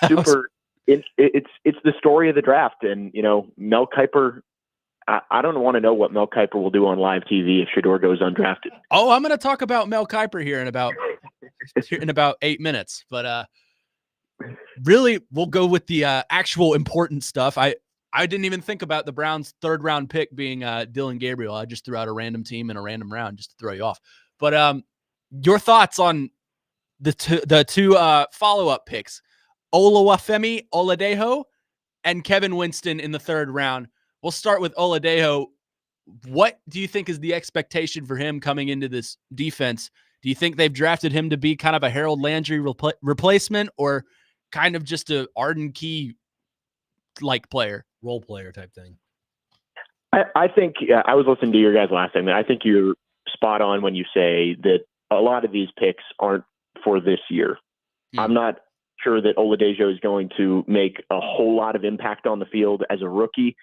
Speaker 5: super. It's the story of the draft, and Mel Kiper. I don't want to know what Mel Kiper will do on live TV if Shedeur goes undrafted.
Speaker 1: Oh, I'm going to talk about Mel Kiper here in about 8 minutes, but really, we'll go with the actual important stuff. I didn't even think about the Browns' 3rd round pick being Dylan Gabriel. I just threw out a random team in a random round just to throw you off. But your thoughts on the two follow-up picks, Olawafemi Oladejo and Kevin Winston in the 3rd round. We'll start with Oladejo. What do you think is the expectation for him coming into this defense? Do you think they've drafted him to be kind of a Harold Landry replacement, or kind of just a Arden Key like player,
Speaker 2: role player type thing?
Speaker 5: I think I was listening to your guys last time, and I think you're spot on when you say that a lot of these picks aren't for this year. I'm not sure that Oladejo is going to make a whole lot of impact on the field as a rookie.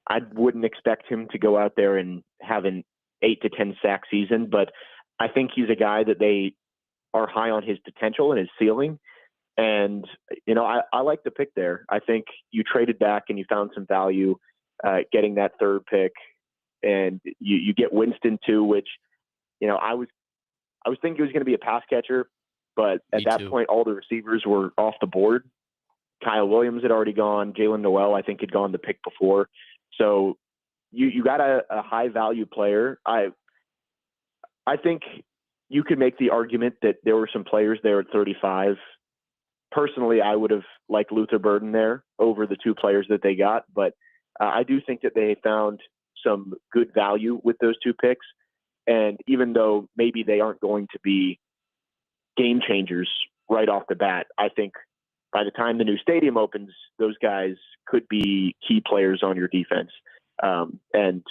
Speaker 5: I wouldn't expect him to go out there and have an 8 to 10 sack season, but I think he's a guy that they are high on his potential and his ceiling. And, I like the pick there. I think you traded back and you found some value getting that 3rd pick, and you get Winston too, which, I was thinking he was going to be a pass catcher, but at that point, all the receivers were off the board. Kyle Williams had already gone. Jalen Noel, I think, had gone the pick before. So you got a high value player. I think you could make the argument that there were some players there at 35. Personally, I would have liked Luther Burden there over the 2 players that they got, but I do think that they found some good value with those 2 picks. And even though maybe they aren't going to be game changers right off the bat, I think by the time the new stadium opens, those guys could be key players on your defense. And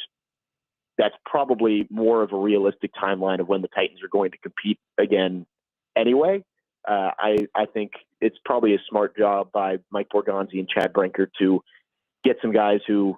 Speaker 5: that's probably more of a realistic timeline of when the Titans are going to compete again anyway. I think it's probably a smart job by Mike Borgonzi and Chad Brinker to get some guys who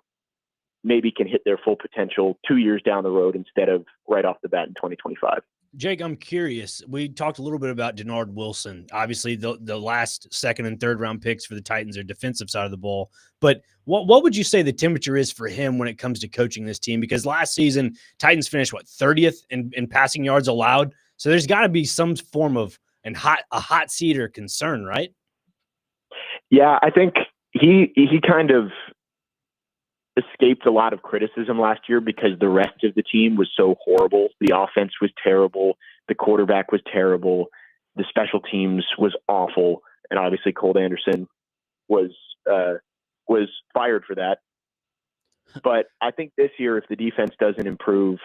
Speaker 5: maybe can hit their full potential 2 years down the road instead of right off the bat in 2025.
Speaker 2: Jake, I'm curious. We talked a little bit about Denard Wilson. Obviously, the last 2nd and 3rd round picks for the Titans are defensive side of the ball. But what would you say the temperature is for him when it comes to coaching this team? Because last season, Titans finished, 30th in passing yards allowed? So there's got to be some form of a hot seat or concern, right?
Speaker 5: Yeah, I think he kind of escaped a lot of criticism last year because the rest of the team was so horrible. The offense was terrible. The quarterback was terrible. The special teams was awful. And obviously Colt Anderson was fired for that. But I think this year, if the defense doesn't improve,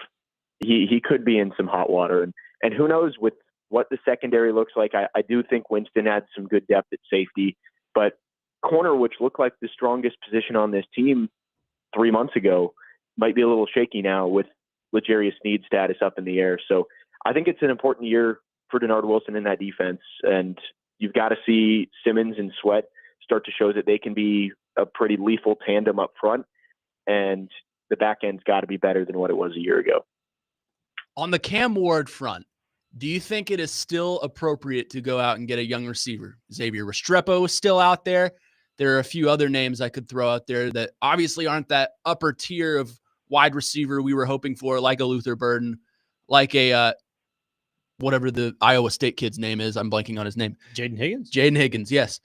Speaker 5: he could be in some hot water. And who knows with what the secondary looks like. I do think Winston had some good depth at safety, but corner, which looked like the strongest position on this team 3 months ago, might be a little shaky now with L'Jarius Sneed's status up in the air. So I think it's an important year for Denard Wilson in that defense. And you've got to see Simmons and Sweat start to show that they can be a pretty lethal tandem up front. And the back end's got to be better than what it was a year ago.
Speaker 1: On the Cam Ward front, do you think it is still appropriate to go out and get a young receiver? Xavier Restrepo is still out there. There are a few other names I could throw out there that obviously aren't that upper tier of wide receiver we were hoping for, like a Luther Burden, like a whatever the Iowa State kid's name is. I'm blanking on his name.
Speaker 2: Jaden Higgins?
Speaker 1: Jaden Higgins, yes.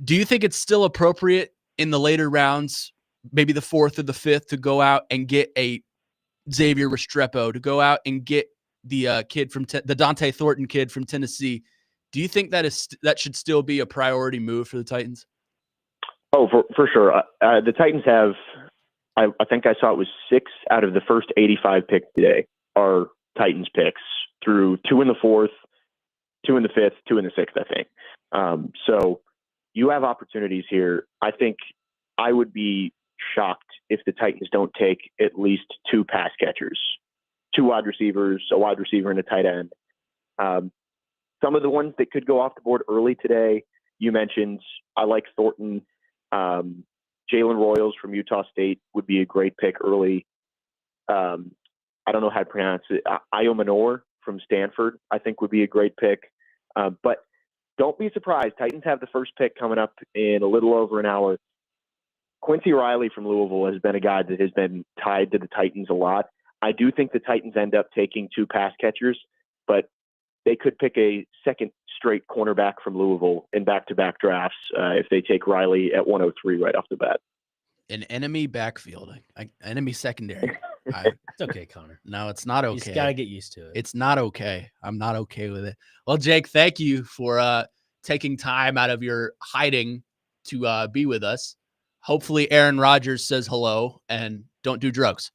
Speaker 1: Do you think it's still appropriate in the later rounds, maybe the 4th or the 5th, to go out and get a Xavier Restrepo, to go out and get the kid from the Dante Thornton kid from Tennessee? Do you think that should still be a priority move for the Titans?
Speaker 5: Oh, for sure. The Titans have, I think I saw it was 6 out of the first 85 picks today are Titans picks through 2 in the 4th, 2 in the 5th, 2 in the 6th, I think. So you have opportunities here. I think I would be shocked if the Titans don't take at least 2 pass catchers, 2 wide receivers, a wide receiver and a tight end. Some of the ones that could go off the board early today, you mentioned, I like Thornton. Jalen Royals from Utah State would be a great pick early. I don't know how to pronounce it. Io Manor from Stanford, I think would be a great pick. But don't be surprised. Titans have the first pick coming up in a little over an hour. Quincy Riley from Louisville has been a guy that has been tied to the Titans a lot. I do think the Titans end up taking 2 pass catchers, but they could pick a second straight cornerback from Louisville in back-to-back drafts if they take Riley at 103 right off the bat.
Speaker 1: An enemy backfield, enemy secondary.
Speaker 2: It's okay, Connor.
Speaker 1: No, it's not okay.
Speaker 2: You just got to get used to it.
Speaker 1: It's not okay. I'm not okay with it. Well, Jake, thank you for taking time out of your hiding to be with us. Hopefully Aaron Rodgers says hello and don't do drugs.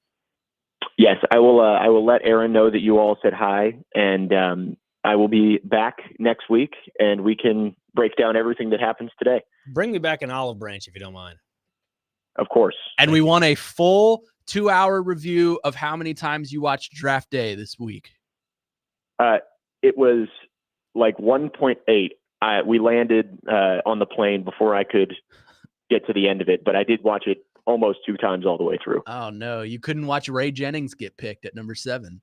Speaker 5: Yes, I will. I will let Aaron know that you all said hi, and I will be back next week, and we can break down everything that happens today.
Speaker 2: Bring me back an olive branch if you don't mind.
Speaker 5: Of course.
Speaker 1: And we want a full 2-hour review of how many times you watched Draft Day this week.
Speaker 5: It was like 1.8. We landed on the plane before I could get to the end of it, but I did watch it almost 2 times all the way through.
Speaker 1: Oh, no. You couldn't watch Ray Jennings get picked at number 7.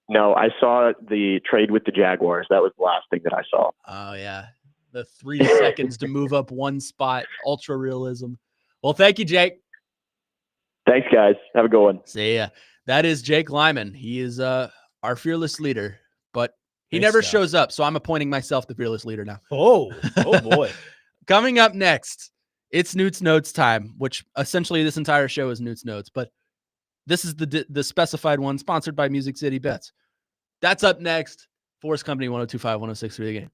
Speaker 5: No, I saw the trade with the Jaguars. That was the last thing that I saw.
Speaker 1: Oh, yeah. The 3 seconds to move up 1 spot. Ultra realism. Well, thank you, Jake.
Speaker 5: Thanks, guys. Have a good one.
Speaker 1: See ya. That is Jake Lyman. He is our fearless leader, but he
Speaker 2: Great
Speaker 1: never
Speaker 2: stuff.
Speaker 1: shows up, so I'm appointing myself the fearless leader now.
Speaker 2: Oh boy.
Speaker 1: Coming up next, it's Newt's Notes time, which essentially this entire show is Newt's Notes, but this is the specified one sponsored by Music City Bets. That's up next. 4's Company 102.5, 106.3 The Game.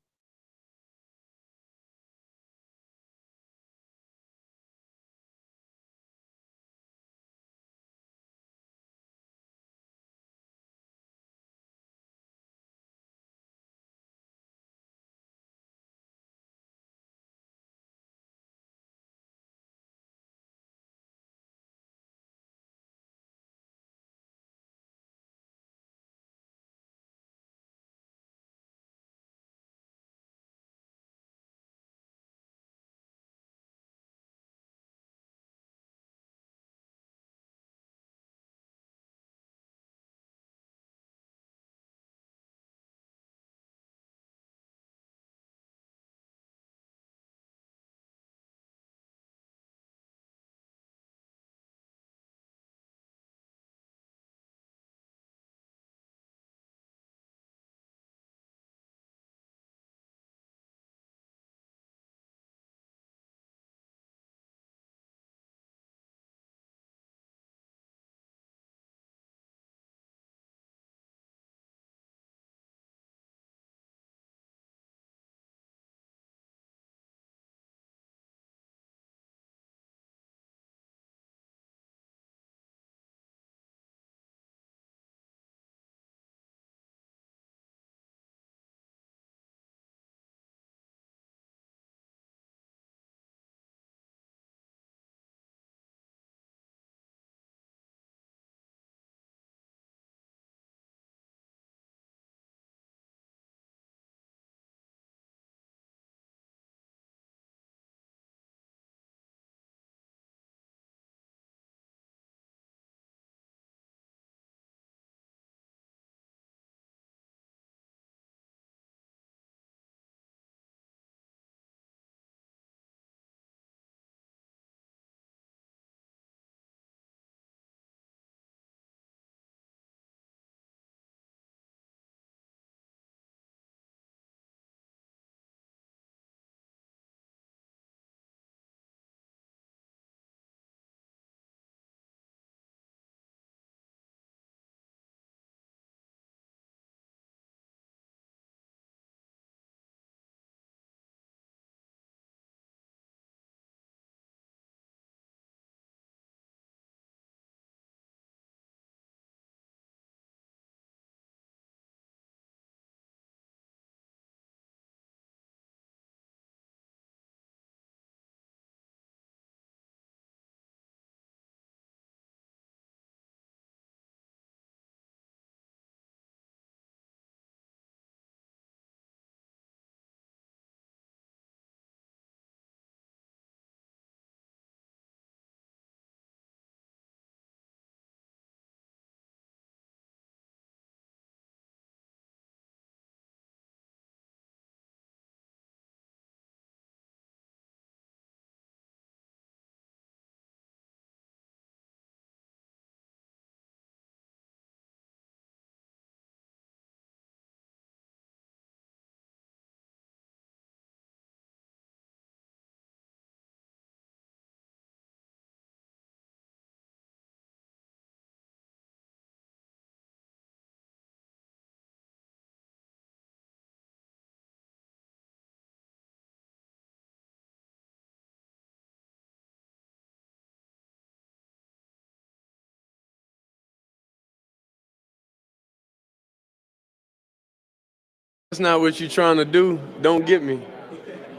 Speaker 6: that's not what you're trying to do, don't get me.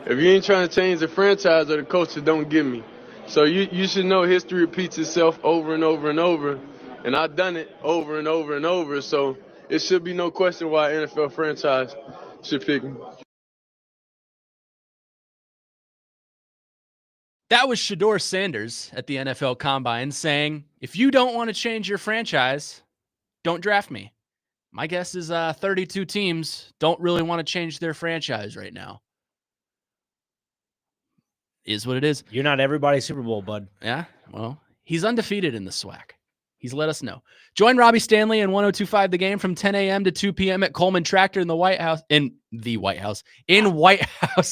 Speaker 6: If you ain't trying to change the franchise or the culture, don't get me. So you should know history repeats itself over and over and over. And I've done it over and over and over. So it should be no question why an NFL franchise should pick me.
Speaker 1: That was Shedeur Sanders at the NFL Combine saying, if you don't want to change your franchise, don't draft me. My guess is 32 teams don't really want to change their franchise right now. Is what it is.
Speaker 2: You're not everybody's Super Bowl, bud.
Speaker 1: Yeah, well, he's undefeated in the SWAC. He's let us know. Join Robbie Stanley and 102.5 The Game from 10 a.m. to 2 p.m. at Coleman Tractor in White House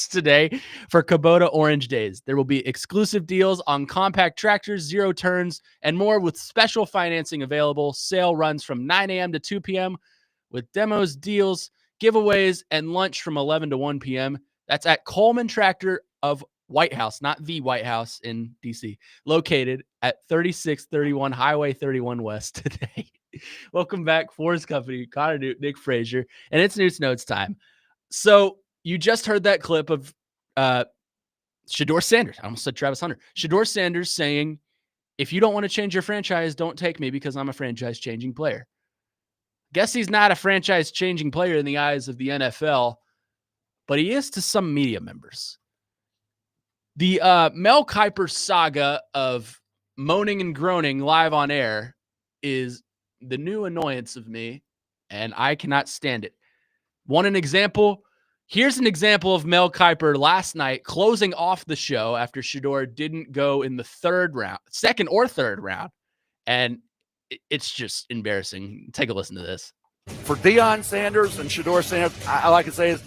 Speaker 1: today for Kubota Orange Days. There will be exclusive deals on compact tractors, zero turns, and more with special financing available. Sale runs from 9 a.m. to 2 p.m. with demos, deals, giveaways, and lunch from 11 to 1 p.m. That's at Coleman Tractor of White House, not the White House in DC, located at 3631 Highway 31 West today. Welcome back, 4's Company, Connor Newt, Nick Frazier, and it's Newt's Notes time. So you just heard that clip of Shedeur Sanders. I almost said Travis Hunter. Shedeur Sanders saying, if you don't want to change your franchise, don't take me because I'm a franchise-changing player. Guess he's not a franchise-changing player in the eyes of the NFL, but he is to some media members. The Mel Kiper saga of moaning and groaning live on air is the new annoyance of me, and I cannot stand it. Want an example? Here's an example of Mel Kiper last night closing off the show after Shedeur didn't go in the second or third round, and it's just embarrassing. Take a listen to this.
Speaker 7: For Deion Sanders and Shedeur Sanders, all I can say is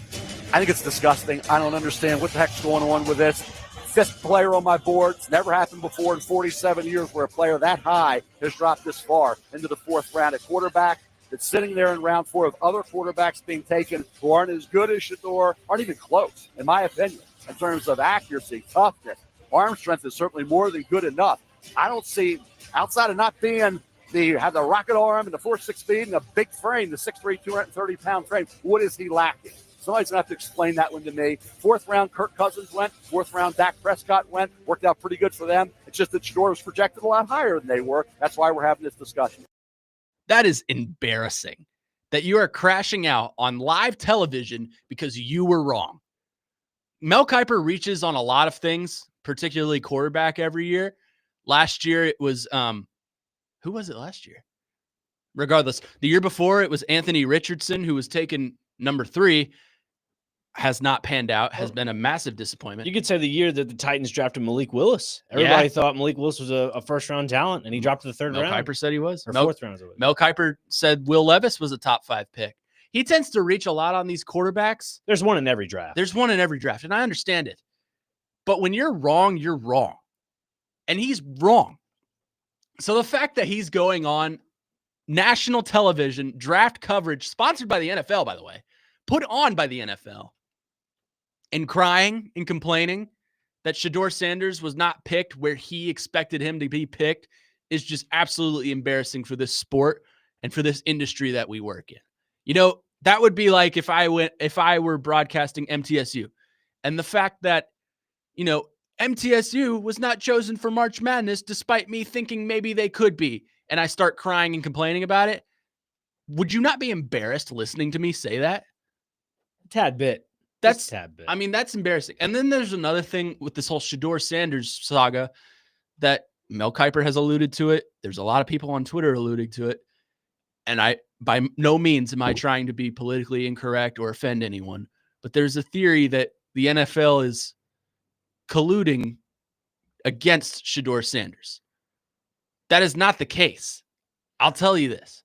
Speaker 7: I think it's disgusting. I don't understand what the heck's going on with this. Fifth player on my board. It's never happened before in 47 years where a player that high has dropped this far into the fourth round. A quarterback that's sitting there in round 4 of other quarterbacks being taken who aren't as good as Shedeur, aren't even close, in my opinion, in terms of accuracy, toughness. Arm strength is certainly more than good enough. I don't see, outside of not being have the rocket arm and the 4.6 speed and a big frame, the 6'3", 230-pound frame, what is he lacking? Somebody's going to have to explain that one to me. Fourth round, Kirk Cousins went. Fourth round, Dak Prescott went. Worked out pretty good for them. It's just that Shedeur was projected a lot higher than they were. That's why we're having this discussion.
Speaker 1: That is embarrassing that you are crashing out on live television because you were wrong. Mel Kiper reaches on a lot of things, particularly quarterback every year. Last year, it was, who was it last year? Regardless, the year before, it was Anthony Richardson, who was taken number 3. Has not panned out, has been a massive disappointment.
Speaker 2: You could say the year that the Titans drafted Malik Willis. Everybody thought Malik Willis was a first-round talent, and he dropped to the third round.
Speaker 1: Mel Kiper said he was.
Speaker 2: Or fourth round.
Speaker 1: Mel Kiper said Will Levis was a top 5 pick. He tends to reach a lot on these quarterbacks.
Speaker 2: There's one in every draft.
Speaker 1: And I understand it. But when you're wrong, you're wrong. And he's wrong. So the fact that he's going on national television, draft coverage, sponsored by the NFL, by the way, put on by the NFL, and crying and complaining that Shedeur Sanders was not picked where he expected him to be picked is just absolutely embarrassing for this sport and for this industry that we work in. You know, that would be like if I were broadcasting MTSU, and the fact that, you know, MTSU was not chosen for March Madness despite me thinking maybe they could be, and I start crying and complaining about it. Would you not be embarrassed listening to me say that?
Speaker 2: A tad bit.
Speaker 1: That's,
Speaker 2: tad bit.
Speaker 1: I mean, that's embarrassing. And then there's another thing with this whole Shedeur Sanders saga that Mel Kiper has alluded to it. There's a lot of people on Twitter alluding to it. And I, by no means am I trying to be politically incorrect or offend anyone, but there's a theory that the NFL is colluding against Shedeur Sanders. That is not the case. I'll tell you this.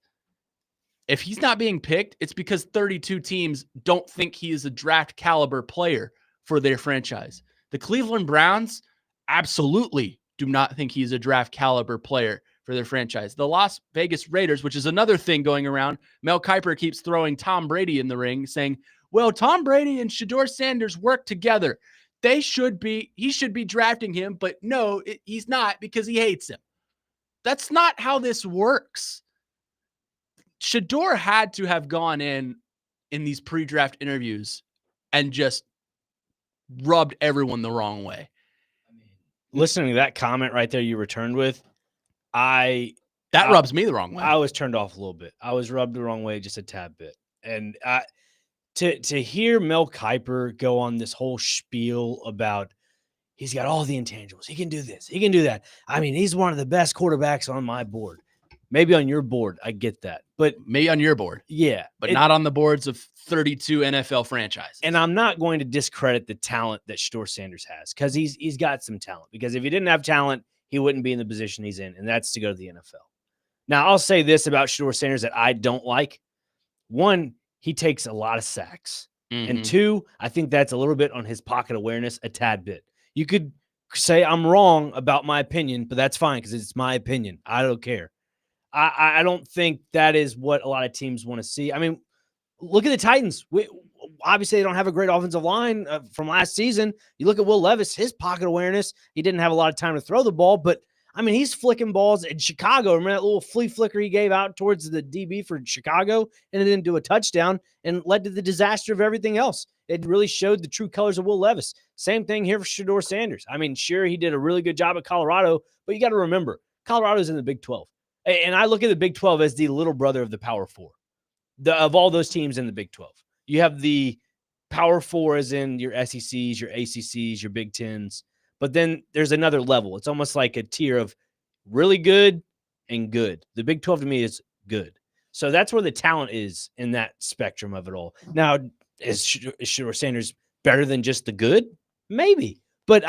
Speaker 1: If he's not being picked, it's because 32 teams don't think he is a draft caliber player for their franchise. The Cleveland Browns absolutely do not think he's a draft caliber player for their franchise. The Las Vegas Raiders, which is another thing going around, Mel Kiper keeps throwing Tom Brady in the ring saying, well, Tom Brady and Shedeur Sanders work together. He should be drafting him, but no, he's not because he hates him. That's not how this works. Shedeur had to have gone in in these pre-draft interviews and just rubbed everyone the wrong way.
Speaker 2: Listening to that comment right there you returned with,
Speaker 1: That rubs me the wrong way.
Speaker 2: I was turned off a little bit. I was rubbed the wrong way just a tad bit. And to hear Mel Kiper go on this whole spiel about he's got all the intangibles. He can do this. He can do that. I mean, he's one of the best quarterbacks on my board. Maybe on your board, I get that. But
Speaker 1: maybe on your board.
Speaker 2: Yeah.
Speaker 1: But not on the boards of 32 NFL franchises.
Speaker 2: And I'm not going to discredit the talent that Shedeur Sanders has because he's got some talent. Because if he didn't have talent, he wouldn't be in the position he's in, and that's to go to the NFL. Now, I'll say this about Shedeur Sanders that I don't like. One, he takes a lot of sacks.
Speaker 1: Mm-hmm.
Speaker 2: And two, I think that's a little bit on his pocket awareness, a tad bit. You could say I'm wrong about my opinion, but that's fine because it's my opinion. I don't care. I don't think that is what a lot of teams want to see. I mean, look at the Titans. Obviously, they don't have a great offensive line from last season. You look at Will Levis, his pocket awareness. He didn't have a lot of time to throw the ball, but, I mean, he's flicking balls in Chicago. Remember that little flea flicker he gave out towards the DB for Chicago, and it didn't do a touchdown and led to the disaster of everything else. It really showed the true colors of Will Levis. Same thing here for Shedeur Sanders. I mean, sure, he did a really good job at Colorado, but you got to remember, Colorado's in the Big 12. And I look at the Big 12 as the little brother of the Power 4. Of all those teams in the Big 12. You have the Power 4 as in your SECs, your ACCs, your Big Tens. But then there's another level. It's almost like a tier of really good and good. The Big 12 to me is good. So that's where the talent is in that spectrum of it all. Now, is Shedeur Sanders better than just the good? Maybe. But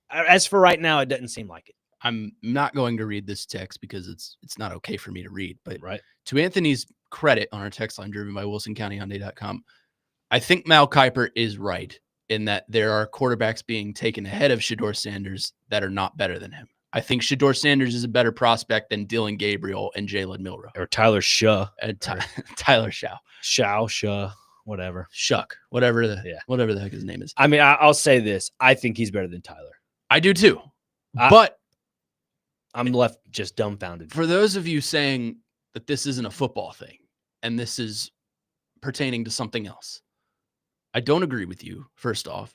Speaker 2: as for right now, it doesn't seem like it.
Speaker 1: I'm not going to read this text because it's not okay for me to read. But
Speaker 2: right.
Speaker 1: To Anthony's credit on our text line driven by WilsonCountyHyundai.com, I think Mal Kiper is right in that there are quarterbacks being taken ahead of Shedeur Sanders that are not better than him. I think Shedeur Sanders is a better prospect than Dylan Gabriel and Jalen Milroe.
Speaker 2: Or Tyler Shaw.
Speaker 1: Tyler Shaw.
Speaker 2: Shaw, whatever.
Speaker 1: Shuck, whatever the heck his name is.
Speaker 2: I mean, I'll say this. I think he's better than Tyler.
Speaker 1: I do too. But
Speaker 2: I'm left just dumbfounded.
Speaker 1: For those of you saying that this isn't a football thing and this is pertaining to something else, I don't agree with you, first off.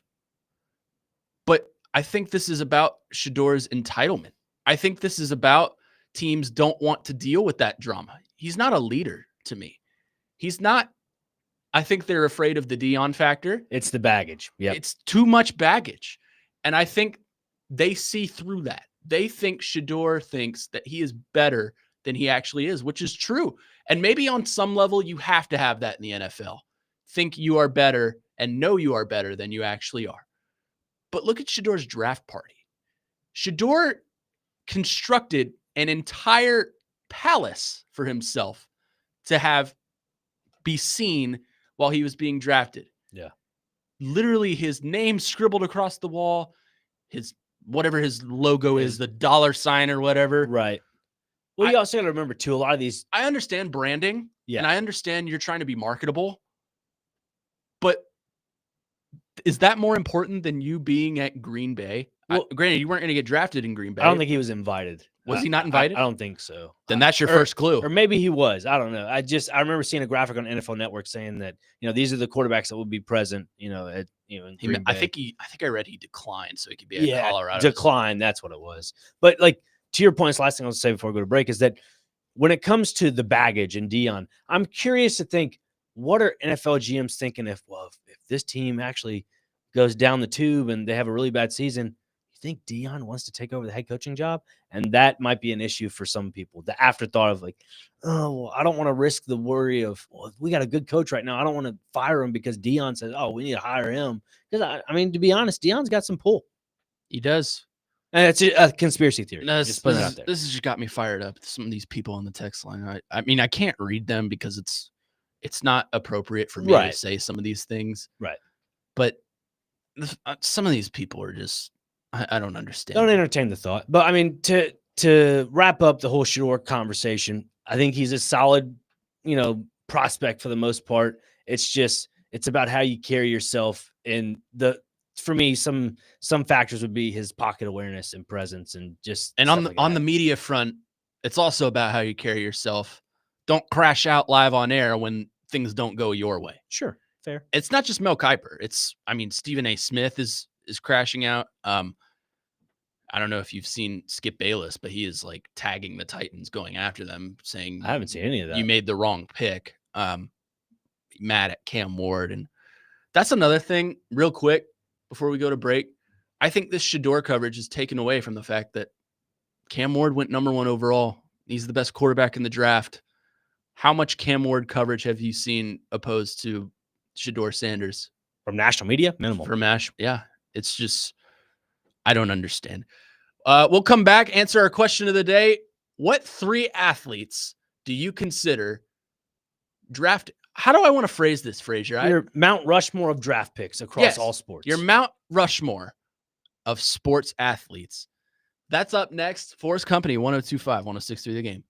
Speaker 1: But I think this is about Shedeur's entitlement. I think this is about teams don't want to deal with that drama. He's not a leader to me. He's not. I think they're afraid of the Deion factor.
Speaker 2: It's the baggage. Yeah,
Speaker 1: it's too much baggage. And I think they see through that. They think Shedeur thinks that he is better than he actually is, which is true. And maybe on some level, you have to have that in the NFL. Think you are better and know you are better than you actually are. But look at Shedeur's draft party. Shedeur constructed an entire palace for himself to be seen while he was being drafted.
Speaker 2: Yeah.
Speaker 1: Literally his name scribbled across the wall, whatever his logo is, the dollar sign or whatever.
Speaker 2: Right. Well, you also got to remember, too, a lot of these.
Speaker 1: I understand branding.
Speaker 2: Yeah.
Speaker 1: And I understand you're trying to be marketable. But is that more important than you being at Green Bay?
Speaker 2: Well,
Speaker 1: granted, you weren't going to get drafted in Green Bay.
Speaker 2: I don't think he was invited.
Speaker 1: Was he not invited?
Speaker 2: I don't think so.
Speaker 1: Then that's your first clue.
Speaker 2: Or maybe he was. I don't know. I remember seeing a graphic on NFL Network saying that, these are the quarterbacks that will be present, in Green Bay.
Speaker 1: I think I read he declined so he could be at Colorado.
Speaker 2: Decline, that's what it was. But to your point, this last thing I'll say before we go to break is that when it comes to the baggage and Deion, I'm curious to think, what are NFL GMs thinking if this team actually goes down the tube and they have a really bad season, you think Deion wants to take over the head coaching job? And that might be an issue for some people. The afterthought of I don't want to risk the worry of, we got a good coach right now. I don't want to fire him because Deion says, we need to hire him. Because, to be honest, Deion's got some pull.
Speaker 1: He does.
Speaker 2: And it's a conspiracy theory.
Speaker 1: This has just got me fired up. Some of these people on the text line. I can't read them because it's not appropriate for me to say some of these things.
Speaker 2: Right.
Speaker 1: But some of these people are just, I don't understand.
Speaker 2: Don't entertain the thought. But to wrap up the whole Shedeur conversation, I think he's a solid, prospect for the most part. It's about how you carry yourself. And for me, some factors would be his pocket awareness and presence and just.
Speaker 1: And on the media front, it's also about how you carry yourself. Don't crash out live on air when things don't go your way.
Speaker 2: Sure, fair.
Speaker 1: It's not just Mel Kiper. Stephen A. Smith is crashing out. I don't know if you've seen Skip Bayless, but he is like tagging the Titans, going after them, saying
Speaker 2: I haven't seen any of that.
Speaker 1: you made the wrong pick. Mad at Cam Ward. And that's another thing, real quick, before we go to break. I think this Shador coverage is taken away from the fact that Cam Ward went number 1 overall. He's the best quarterback in the draft. How much Cam Ward coverage have you seen opposed to Shador Sanders?
Speaker 2: From national media? Minimal.
Speaker 1: Yeah. It's just, I don't understand. We'll come back, answer our question of the day. What 3 athletes do you consider draft? How do I want to phrase this, Frazier?
Speaker 2: Your Mount Rushmore of draft picks across all sports.
Speaker 1: Your Mount Rushmore of sports athletes. That's up next. 4's Company, 102.5, 106.3 The Game.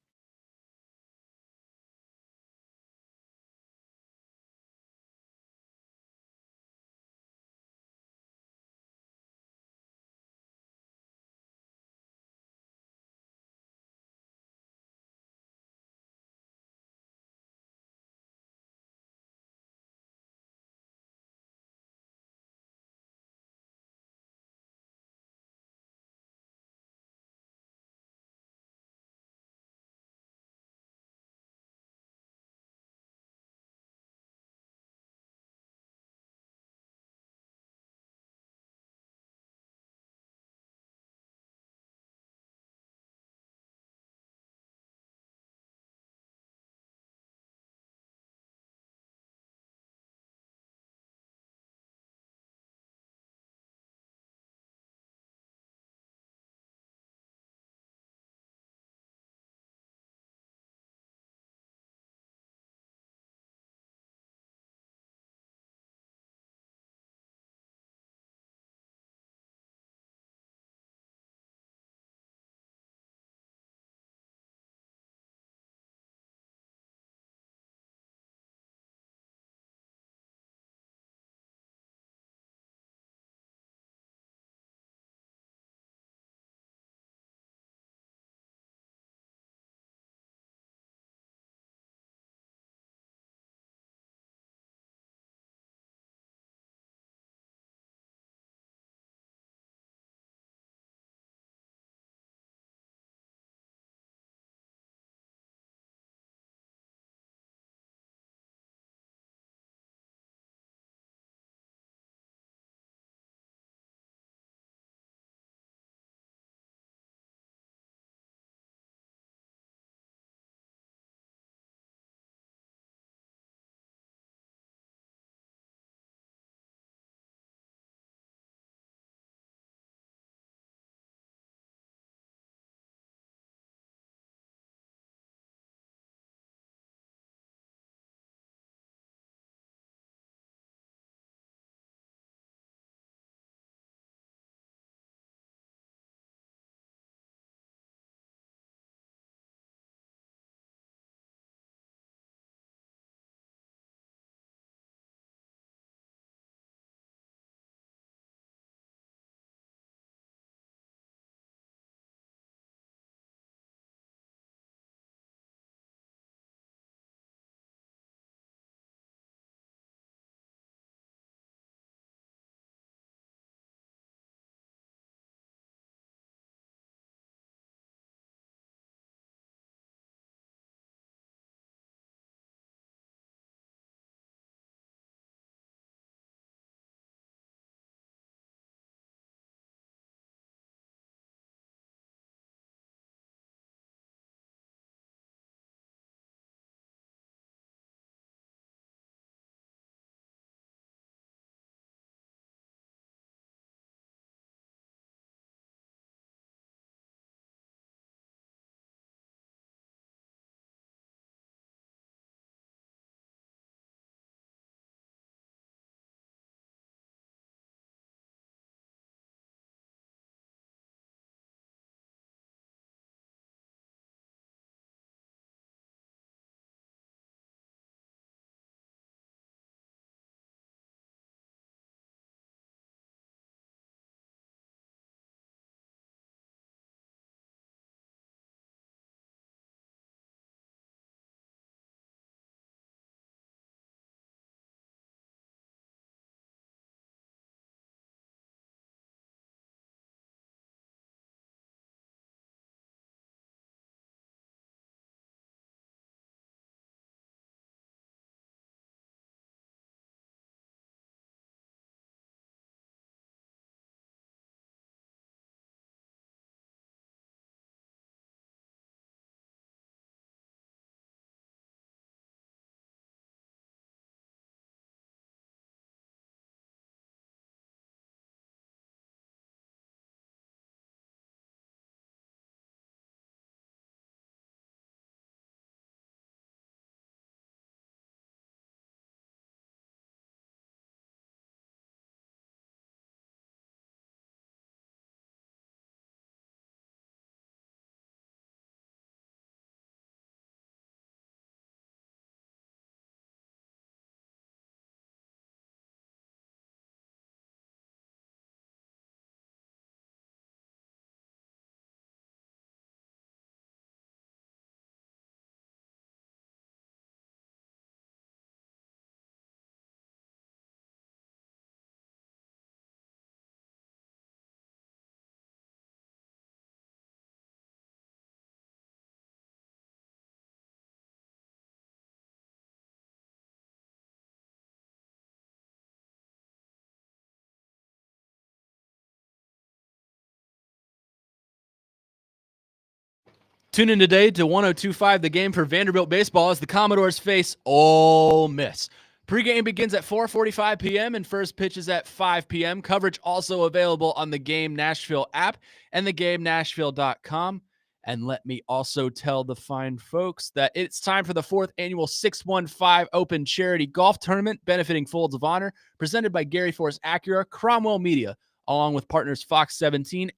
Speaker 1: Tune in today to 102.5 The Game for Vanderbilt baseball as the Commodores face Ole Miss. Pregame begins at 4:45 p.m. and first pitch is at 5 p.m. Coverage also available on the Game Nashville app and thegamenashville.com. And let me also tell the fine folks that it's time for the 4th annual 615 Open Charity Golf Tournament benefiting Folds of Honor, presented by Gary Force Acura, Cromwell Media, along with partners Fox 17,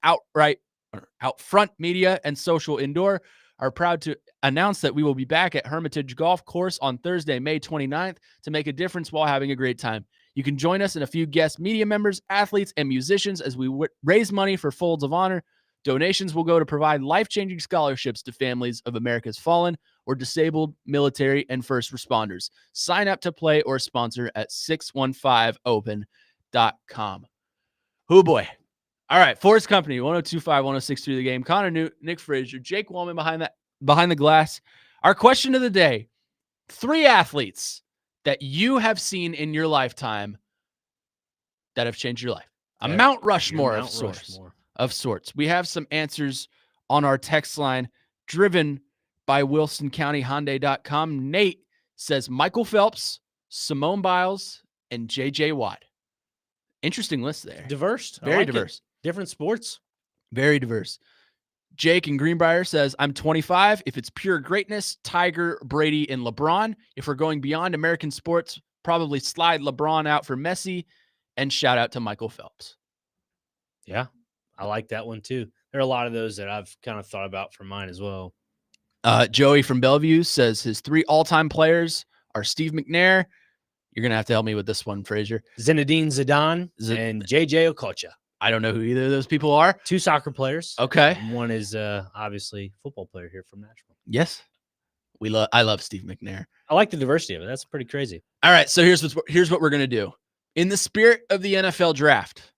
Speaker 1: Outfront Media, and Social Indoor, are proud to announce that we will be back at Hermitage Golf Course on Thursday, May 29th to make a difference while having a great time. You can join us and a few guest media members, athletes, and musicians as we raise money for Folds of Honor. Donations will go to provide life-changing scholarships to families of America's fallen or disabled military and first responders. Sign up to play or sponsor at 615open.com. Oh boy. All right, 4's Company, 102.5, 106.3 The Game. Connor Newt, Nick Frazier, Jake Wallman behind the glass. Our question of the day, 3 athletes that you have seen in your lifetime that have changed your life. A Mount Rushmore of sorts. We have some answers on our text line driven by WilsonCountyHyundai.com. Nate says Michael Phelps, Simone Biles, and J.J. Watt. Interesting list there.
Speaker 2: Diverse.
Speaker 1: Very diverse.
Speaker 2: Different sports.
Speaker 1: Very diverse. Jake in Greenbrier says, I'm 25. If it's pure greatness, Tiger, Brady, and LeBron. If we're going beyond American sports, probably slide LeBron out for Messi, and shout out to Michael Phelps.
Speaker 2: Yeah, I like that one too. There are a lot of those that I've kind of thought about for mine as well.
Speaker 1: Joey from Bellevue says his 3 all-time players are Steve McNair. You're going to have to help me with this one, Frazier.
Speaker 2: Zinedine Zidane and JJ Okocha.
Speaker 1: I don't know who either of those people are.
Speaker 2: 2 soccer players.
Speaker 1: Okay.
Speaker 2: One is obviously a football player here from Nashville.
Speaker 1: Yes. I love Steve McNair.
Speaker 2: I like the diversity of it. That's pretty crazy.
Speaker 1: All right, so here's what we're going to do. In the spirit of the NFL draft,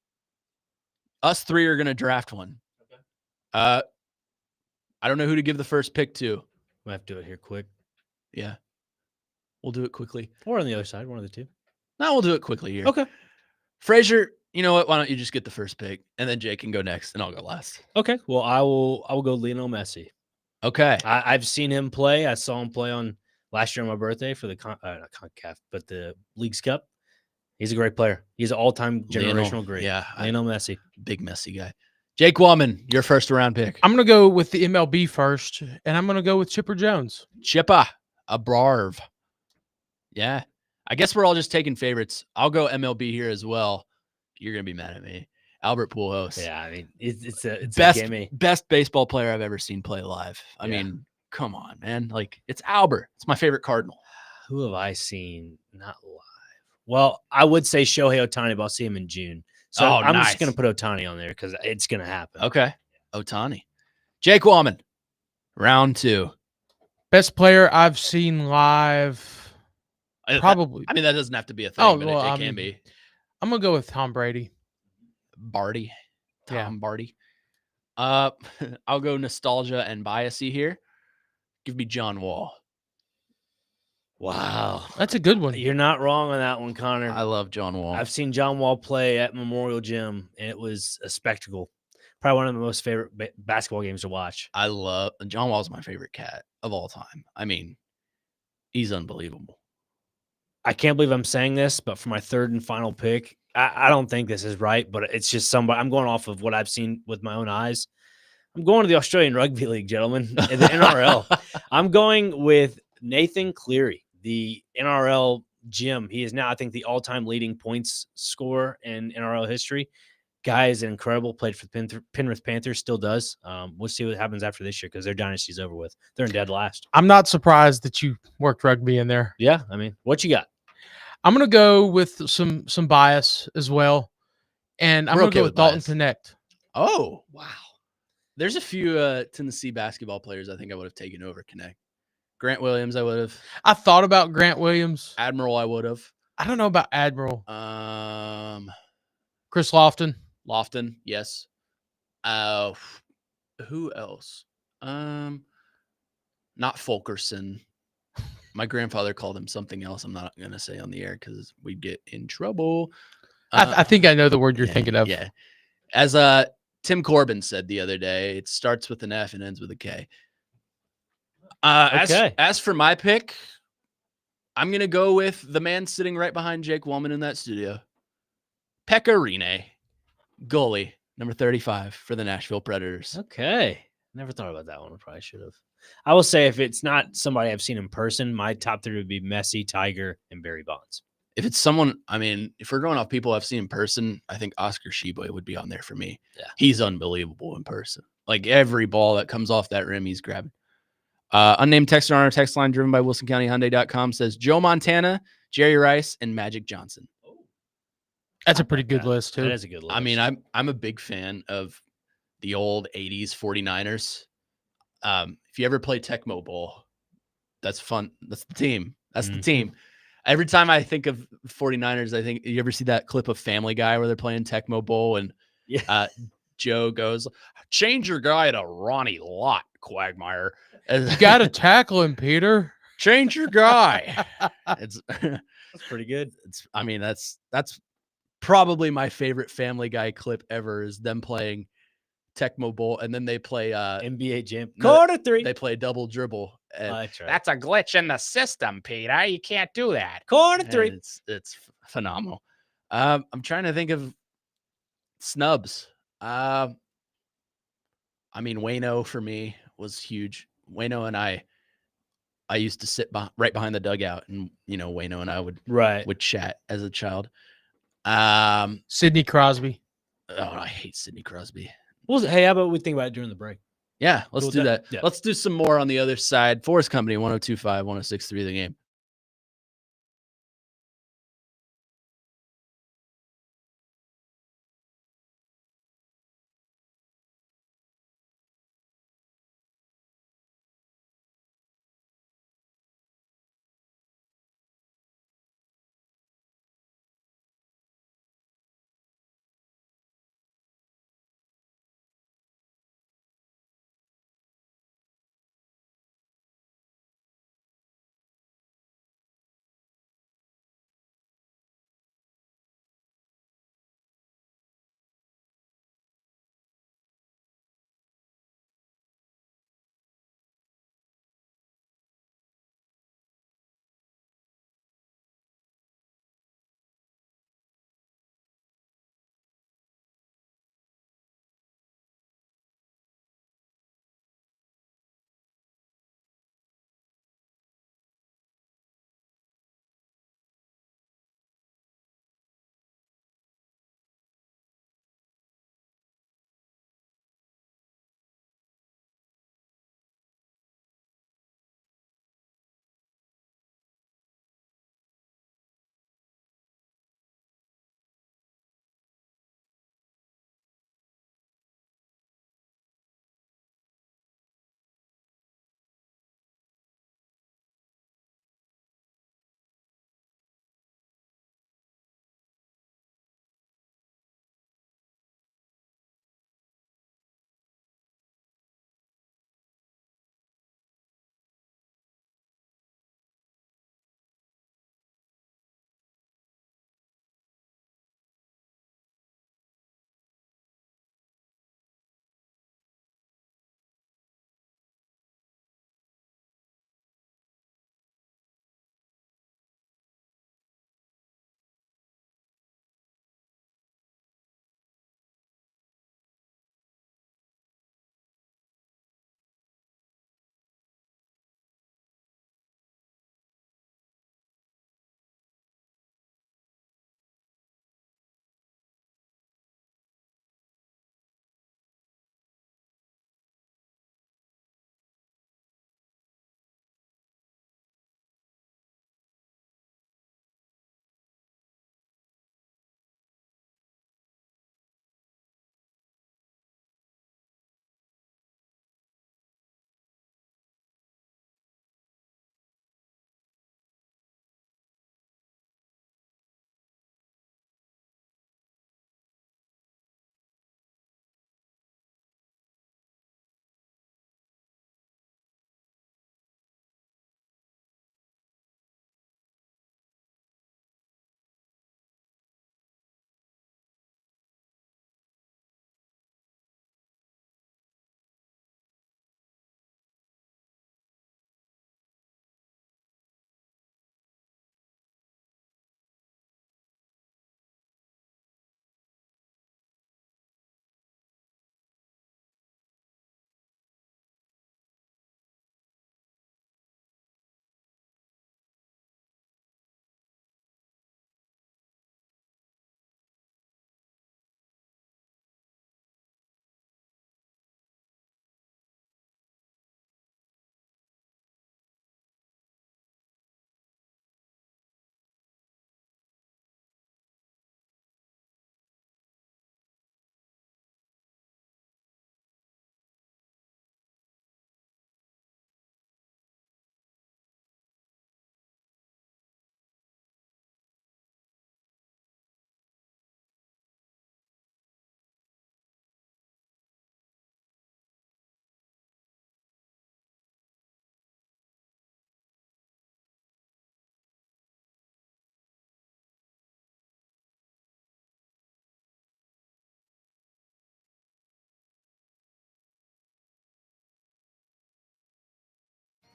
Speaker 1: us 3 are going to draft one. Okay. I don't know who to give the first pick to.
Speaker 2: We have to do it here quick.
Speaker 1: Yeah. We'll do it quickly.
Speaker 2: Or on the other side, one of the 2.
Speaker 1: No, we'll do it quickly here.
Speaker 2: Okay.
Speaker 1: Frazier, you know what? Why don't you just get the first pick, and then Jake can go next, and I'll go last.
Speaker 2: Okay. Well, I will go Lionel Messi.
Speaker 1: Okay.
Speaker 2: I've seen him play. I saw him play on last year on my birthday for the not CONCACAF, but the Leagues Cup. He's a great player. He's an all-time generational great.
Speaker 1: Yeah.
Speaker 2: Lionel Messi.
Speaker 1: Big Messi guy. Jake Wallman, your first round pick.
Speaker 3: I'm going to go with the MLB first, and I'm going to go with Chipper Jones.
Speaker 1: Chippa, a Brarv. Yeah. I guess we're all just taking favorites. I'll go MLB here as well. You're going to be mad at me. Albert Pujols.
Speaker 2: Yeah, I mean, it's a gimme.
Speaker 1: Best baseball player I've ever seen play live. I mean, come on, man. Like, it's Albert. It's my favorite Cardinal.
Speaker 2: Who have I seen not live? Well, I would say Shohei Ohtani, but I'll see him in June. So I'm just going to put Ohtani on there because it's going to happen.
Speaker 1: Okay. Ohtani. Jake Wallman, round 2.
Speaker 3: Best player I've seen live. Probably.
Speaker 1: I mean, that doesn't have to be a thing, but it can be.
Speaker 3: I'm going to go with Tom Brady.
Speaker 1: Barty. Tom Barty. I'll go nostalgia and biasy here. Give me John Wall.
Speaker 2: Wow.
Speaker 3: That's a good one.
Speaker 2: You're not wrong on that one, Connor.
Speaker 1: I love John Wall.
Speaker 2: I've seen John Wall play at Memorial Gym, and it was a spectacle. Probably one of the most favorite basketball games to watch.
Speaker 1: John Wall's my favorite cat of all time. I mean, he's unbelievable.
Speaker 2: I can't believe I'm saying this, but for my 3rd and final pick, I don't think this is right, but it's just somebody. I'm going off of what I've seen with my own eyes. I'm going to the Australian Rugby League, gentlemen, in the NRL. I'm going with Nathan Cleary, the NRL Jim. He is now, I think, the all-time leading points scorer in NRL history. Guy is incredible. Played for the Penrith Panthers, still does. We'll see what happens after this year because their dynasty's over with. They're in dead last.
Speaker 3: I'm not surprised that you worked rugby in there.
Speaker 2: Yeah, I mean, what you got?
Speaker 3: I'm going to go with some bias as well, and I'm going to go with Dalton Connect.
Speaker 1: Oh, wow. There's a few Tennessee basketball players I think I would have taken over Connect. Grant Williams, I would have.
Speaker 3: I thought about Grant Williams.
Speaker 1: Admiral, I would have.
Speaker 3: I don't know about Admiral. Chris
Speaker 1: Lofton, yes. Who else? Not Fulkerson. My grandfather called him something else. I'm not going to say on the air because we'd get in trouble.
Speaker 3: I think I know the word you're thinking of.
Speaker 1: Yeah. As Tim Corbin said the other day, it starts with an F and ends with a K.
Speaker 2: Okay.
Speaker 1: As for my pick, I'm gonna go with the man sitting right behind Jake Woolman in that studio, Pekka Rinne, goalie, number 35 for the Nashville Predators.
Speaker 2: Okay. Never thought about that one. I probably should have. I will say if it's not somebody I've seen in person, my top 3 would be Messi, Tiger, and Barry Bonds.
Speaker 1: If it's someone, I mean, if we're going off people I've seen in person, I think Oscar Sheboy would be on there for me.
Speaker 2: Yeah.
Speaker 1: He's unbelievable in person. Like every ball that comes off that rim, he's grabbing. Unnamed texter on our text line driven by WilsonCountyHyundai.com says Joe Montana, Jerry Rice, and Magic Johnson.
Speaker 3: That's a pretty good list too.
Speaker 2: That is a good list.
Speaker 1: I mean, I'm a big fan of the old 80s 49ers. If you ever play Tecmo Bowl, that's fun. That's the team. That's the team. Every time I think of 49ers, I think, you ever see that clip of Family Guy where they're playing Tecmo Bowl and Joe goes, change your guy to Ronnie Lott, Quagmire.
Speaker 3: You got to tackle him, Peter.
Speaker 1: Change your guy. It's
Speaker 2: that's pretty good.
Speaker 1: I mean, that's probably my favorite Family Guy clip ever is them playing Tecmo Bowl, and then they play
Speaker 2: NBA Jam.
Speaker 1: no,
Speaker 2: Quarter 3.
Speaker 1: They play double dribble. And
Speaker 2: That's right.
Speaker 1: That's a glitch in the system, Peter. You can't do that.
Speaker 2: Quarter
Speaker 1: And
Speaker 2: 3.
Speaker 1: It's phenomenal. I'm trying to think of snubs. I mean, Wayno for me was huge. Wayno and I used to sit right behind the dugout, and Wayno and I would chat as a child.
Speaker 3: Sidney Crosby.
Speaker 1: Oh, I hate Sidney Crosby.
Speaker 2: Well, hey, how about we think about it during the break?
Speaker 1: Yeah, let's do that.
Speaker 2: Yeah.
Speaker 1: Let's do some more on the other side. 4's Company, 102.5, 106.3 The Game.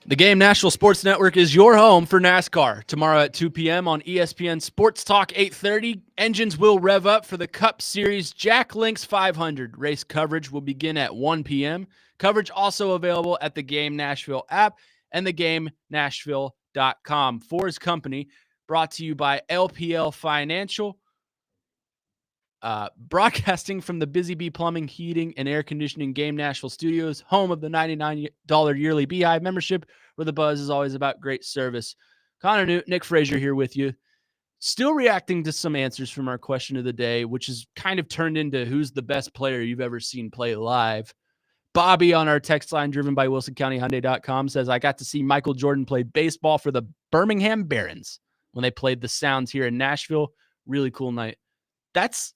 Speaker 1: The Game National Sports Network is your home for NASCAR. Tomorrow at 2 p.m. on ESPN Sports Talk 830, engines will rev up for the Cup Series Jack Links 500. Race coverage will begin at 1 p.m. Coverage also available at the Game Nashville app and theGameNashville.com. 4's Company, brought to you by LPL Financial. Broadcasting from the Busy Bee Plumbing, Heating, and Air Conditioning Game Nashville Studios, home of the $99 yearly Beehive membership, where the buzz is always about great service. Connor Newt, Nick Frazier here with you. Still reacting to some answers from our question of the day, which is kind of turned into who's the best player you've ever seen play live. Bobby on our text line, driven by WilsonCountyHyundai.com, says, I got to see Michael Jordan play baseball for the Birmingham Barons when they played the Sounds here in Nashville. Really cool night. That's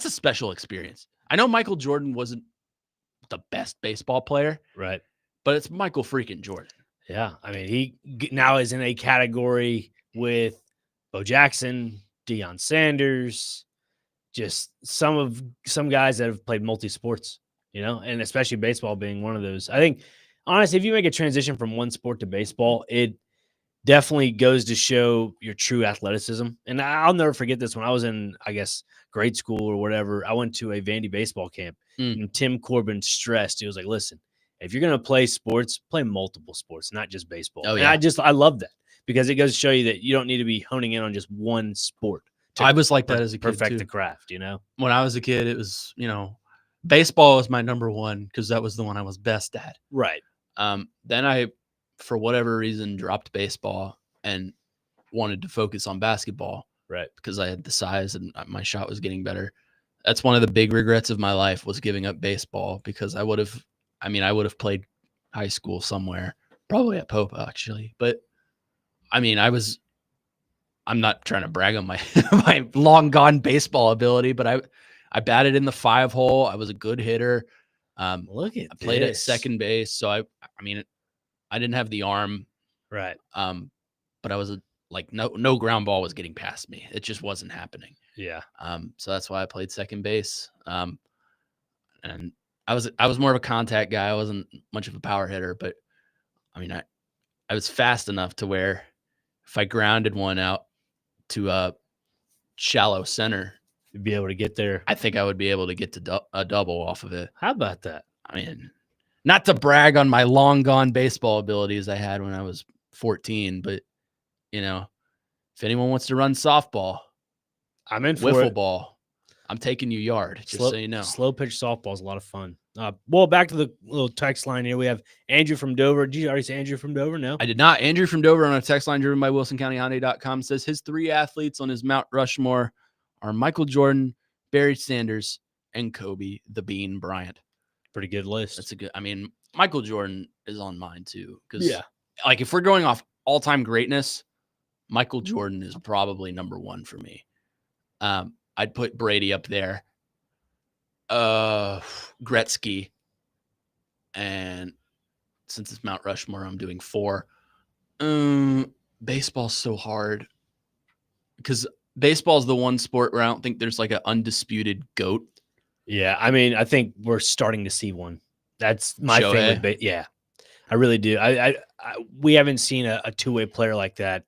Speaker 1: a special experience. I know Michael Jordan wasn't the best baseball player,
Speaker 2: Right.
Speaker 1: but it's Michael freaking Jordan.
Speaker 2: Yeah. I mean, he now is in a category with Bo Jackson, Deion Sanders, just some guys that have played multi-sports, and especially baseball being one of those. I think, honestly, if you make a transition from one sport to baseball, it definitely goes to show your true athleticism. And I'll never forget this. When I was in, I guess, grade school or whatever, I went to a Vandy baseball camp, and Tim Corbin stressed, he was like, listen, if you're going to play sports, play multiple sports, not just baseball.
Speaker 1: Oh, yeah.
Speaker 2: And I love that, because it goes to show you that you don't need to be honing in on just one sport.
Speaker 1: I was like that as a kid,
Speaker 2: perfect
Speaker 1: too.
Speaker 2: the craft,
Speaker 1: When I was a kid, it was, baseball was my number one because that was the one I was best at.
Speaker 2: Right.
Speaker 1: Then I, for whatever reason, dropped baseball and wanted to focus on basketball.
Speaker 2: Right.
Speaker 1: Because I had the size and my shot was getting better. That's one of the big regrets of my life, was giving up baseball, because I would have played high school somewhere, probably at Pope, actually. But I'm not trying to brag on my my long gone baseball ability, but I batted in the 5 hole. I was a good hitter.
Speaker 2: Look at
Speaker 1: I played at
Speaker 2: this.
Speaker 1: second base, so I didn't have the arm,
Speaker 2: Right.
Speaker 1: but I was no ground ball was getting past me. It just wasn't happening.
Speaker 2: Yeah.
Speaker 1: So that's why I played second base. And I was more of a contact guy. I wasn't much of a power hitter, but I was fast enough to where if I grounded one out to a shallow center,
Speaker 2: You'd be able to get there.
Speaker 1: I think I would be able to get to a double off of it.
Speaker 2: How about that?
Speaker 1: Not to brag on my long gone baseball abilities I had when I was 14, but if anyone wants to run softball,
Speaker 2: I'm in for
Speaker 1: wiffle
Speaker 2: it.
Speaker 1: ball, I'm taking you yard, just so you know.
Speaker 2: Slow pitch softball is a lot of fun. Well, back to the little text line here. We have Andrew from Dover. Did you already say Andrew from Dover? No,
Speaker 1: I did not. Andrew from Dover on a text line driven by WilsonCountyHyundai.com says his 3 athletes on his Mount Rushmore are Michael Jordan, Barry Sanders, and Kobe the Bean Bryant.
Speaker 2: Pretty good list.
Speaker 1: That's a good. Michael Jordan is on mine too, because
Speaker 2: Yeah.
Speaker 1: if we're going off all-time greatness, Michael Jordan is probably number 1 for me. I'd put Brady up there, Gretzky, and since it's Mount Rushmore, I'm doing 4. Baseball's so hard, because baseball is the one sport where I don't think there's an undisputed GOAT.
Speaker 2: Yeah, I think we're starting to see one. That's my
Speaker 1: Shohei.
Speaker 2: favorite. Yeah, I really do. We haven't seen a two-way player like that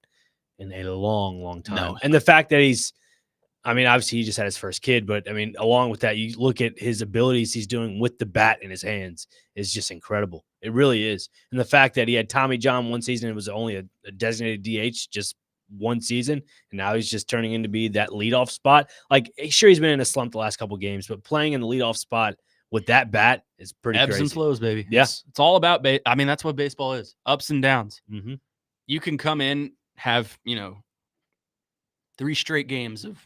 Speaker 2: in a long, long time.
Speaker 1: No.
Speaker 2: And the fact that he's, obviously he just had his first kid, but along with that, you look at his abilities he's doing with the bat in his hands is just incredible. It really is. And the fact that he had Tommy John one season, it was only a designated DH, just one season, and now he's just turning into be that leadoff spot. Sure, he's been in a slump the last couple of games, but playing in the leadoff spot with that bat is pretty
Speaker 1: Ebbs
Speaker 2: crazy.
Speaker 1: and flows, baby.
Speaker 2: Yeah.
Speaker 1: It's all about that's what baseball is. Ups and downs.
Speaker 2: Mm-hmm.
Speaker 1: You can come in, have 3 straight games of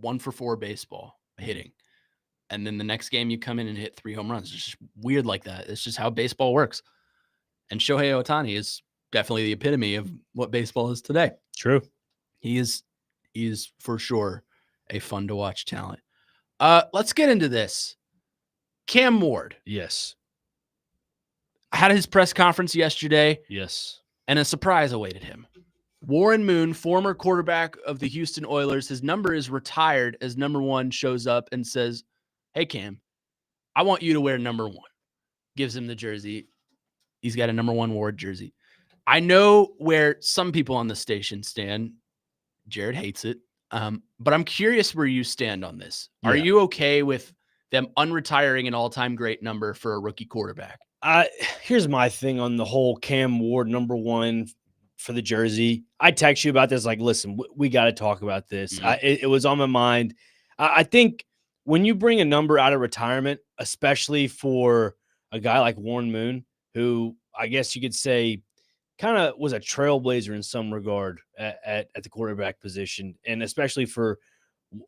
Speaker 1: 1 for 4 baseball hitting, and then the next game you come in and hit 3 home runs. It's just weird like that. It's just how baseball works. And Shohei Ohtani is definitely the epitome of what baseball is today.
Speaker 2: True.
Speaker 1: He is for sure a fun to watch talent. Let's get into this. Cam Ward
Speaker 2: Yes.
Speaker 1: had his press conference yesterday,
Speaker 2: Yes.
Speaker 1: and a surprise awaited him. Warren Moon, former quarterback of the Houston Oilers, his number is retired, as number 1 shows up and says, "Hey, Cam, I want you to wear number 1." Gives him the jersey. He's got a number 1 Ward jersey. I know where some people on the station stand. Jared hates it. But I'm curious where you stand on this. Are
Speaker 2: Yeah.
Speaker 1: you okay with them unretiring an all-time great number for a rookie quarterback?
Speaker 2: Here's my thing on the whole Cam Ward #1 for the jersey. I text you about this. Like, listen, we got to talk about this.
Speaker 1: Mhm.
Speaker 2: It was on my mind. I think when you bring a number out of retirement, especially for a guy like Warren Moon, who I guess you could say kind of was a trailblazer in some regard at the quarterback position, and especially for,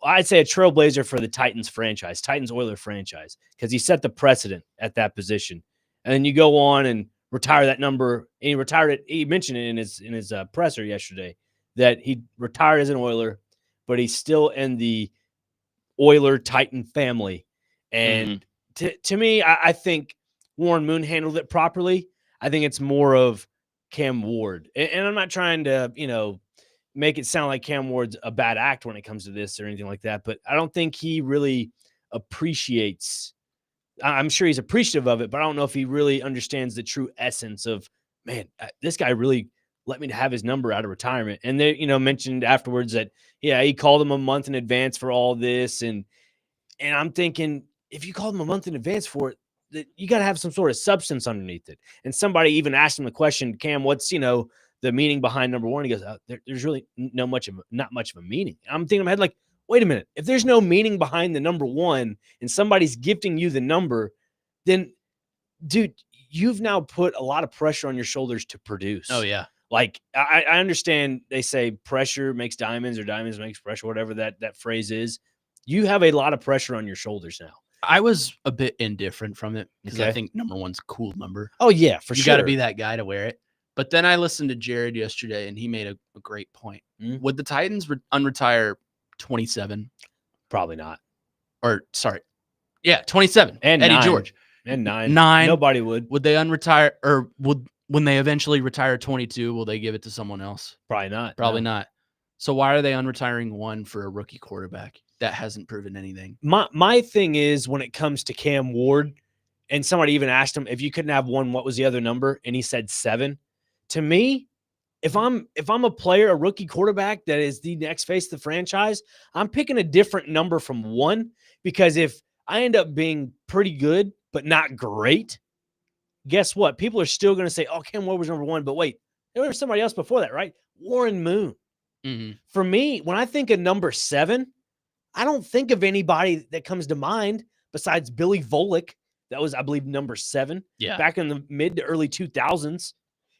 Speaker 2: I'd say, a trailblazer for the Titans franchise, Titans Oiler franchise, because he set the precedent at that position. And then you go on and retire that number. And he retired it. He mentioned it in his presser yesterday that he retired as an Oiler, but he's still in the Oiler Titan family. And to me, I think Warren Moon handled it properly. I think it's more of Cam Ward. And I'm not trying to, make it sound like Cam Ward's a bad act when it comes to this or anything like that, but I don't think he really appreciates. I'm sure he's appreciative of it, but I don't know if he really understands the true essence of, man, this guy really let me have his number out of retirement. And they, mentioned afterwards that, yeah, he called him a month in advance for all this. And I'm thinking, if you called him a month in advance for it, that you got to have some sort of substance underneath it. And somebody even asked him the question, Cam, what's, the meaning behind #1? He goes, there's really not much of a meaning. I'm thinking in my head, like, wait a minute. If there's no meaning behind the #1 and somebody's gifting you the number, then, dude, you've now put a lot of pressure on your shoulders to produce.
Speaker 1: Oh, yeah.
Speaker 2: Like, I understand they say pressure makes diamonds or diamonds makes pressure, whatever that phrase is. You have a lot of pressure on your shoulders now.
Speaker 1: I was a bit indifferent from it because I
Speaker 2: Okay.
Speaker 1: think #1's a cool number.
Speaker 2: Oh, yeah, for
Speaker 1: You
Speaker 2: sure.
Speaker 1: got to be that guy to wear it. But then I listened to Jared yesterday, and he made a great point.
Speaker 2: Mhm.
Speaker 1: Would the Titans unretire 27?
Speaker 2: Probably not.
Speaker 1: Or, sorry. Yeah, 27.
Speaker 2: And
Speaker 1: Eddie
Speaker 2: 9.
Speaker 1: George.
Speaker 2: And 9.
Speaker 1: 9.
Speaker 2: Nobody would.
Speaker 1: Would they unretire, or when they eventually retire 22, will they give it to someone else?
Speaker 2: Probably not.
Speaker 1: Probably
Speaker 2: no.
Speaker 1: not. So why are they unretiring 1 for a rookie quarterback? That hasn't proven anything.
Speaker 2: My thing is, when it comes to Cam Ward, and somebody even asked him, if you couldn't have 1, what was the other number? And he said 7. To me, if I'm a player, a rookie quarterback that is the next face of the franchise, I'm picking a different number from 1, because if I end up being pretty good but not great, guess what? People are still going to say, oh, Cam Ward was #1, but wait, there was somebody else before that, right? Warren Moon.
Speaker 1: Mm-hmm.
Speaker 2: For me, when I think of number 7, I don't think of anybody that comes to mind besides Billy Volek. That was, I believe, number 7 back in the mid to early 2000s.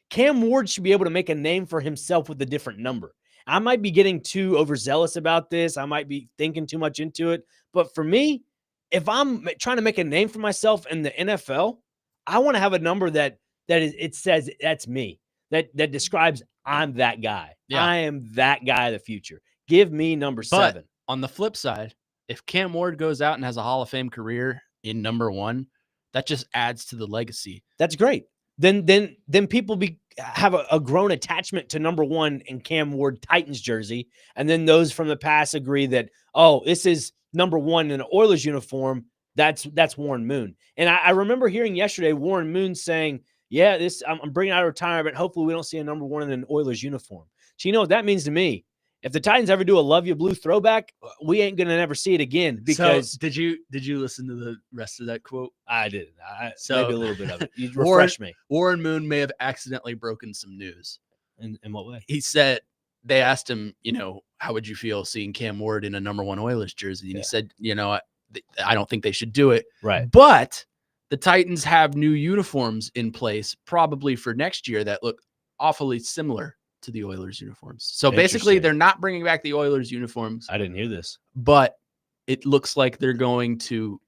Speaker 2: Cam Ward should be able to make a name for himself with a different number. I might be getting too overzealous about this. I might be thinking too much into it. But for me, if I'm trying to make a name for myself in the NFL, I want to have a number that it says that's me, that describes I'm that guy.
Speaker 1: Yeah.
Speaker 2: I am that guy of the future. Give me number 7.
Speaker 1: On the flip side, if Cam Ward goes out and has a Hall of Fame career in #1, that just adds to the legacy.
Speaker 2: That's great. Then people have a grown attachment to #1 in Cam Ward Titans jersey, and then those from the past agree that, oh, this is #1 in an Oilers uniform. That's Warren Moon. And I remember hearing yesterday Warren Moon saying, yeah, I'm bringing out of retirement. Hopefully we don't see a #1 in an Oilers uniform. So you know what that means to me? If the Titans ever do a Love You Blue throwback, we ain't gonna never see it again. Because
Speaker 1: so did you listen to the rest of that quote?
Speaker 2: I didn't.
Speaker 1: So
Speaker 2: maybe a little bit of it. You refresh me.
Speaker 1: Warren Moon may have accidentally broken some news.
Speaker 2: In what way?
Speaker 1: He said they asked him, how would you feel seeing Cam Ward in a #1 Oilers jersey? And he said, I don't think they should do it.
Speaker 2: Right.
Speaker 1: But the Titans have new uniforms in place, probably for next year, that look awfully similar to the Oilers uniforms. So basically they're not bringing back the Oilers uniforms.
Speaker 2: I didn't hear this.
Speaker 1: But it looks like they're going to,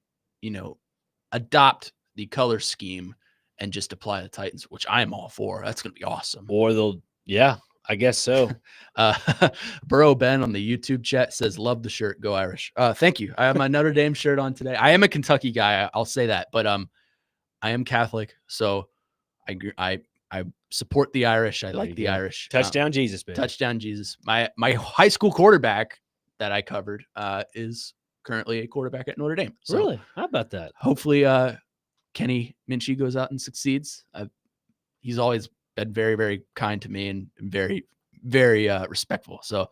Speaker 1: adopt the color scheme and just apply the Titans, which I am all for. That's going to be awesome.
Speaker 2: Or I guess so.
Speaker 1: Burrow Ben on the YouTube chat says, love the shirt, go Irish. Thank you. I have my Notre Dame shirt on today. I am a Kentucky guy, I'll say that, but I am Catholic, so I support the Irish. I like the Irish.
Speaker 2: Touchdown Jesus, baby.
Speaker 1: Touchdown Jesus. My high school quarterback that I covered is currently a quarterback at Notre Dame. So
Speaker 2: really? How about that?
Speaker 1: hopefully Kenny Minchie goes out and succeeds. He's always been very, very kind to me and very, very respectful. So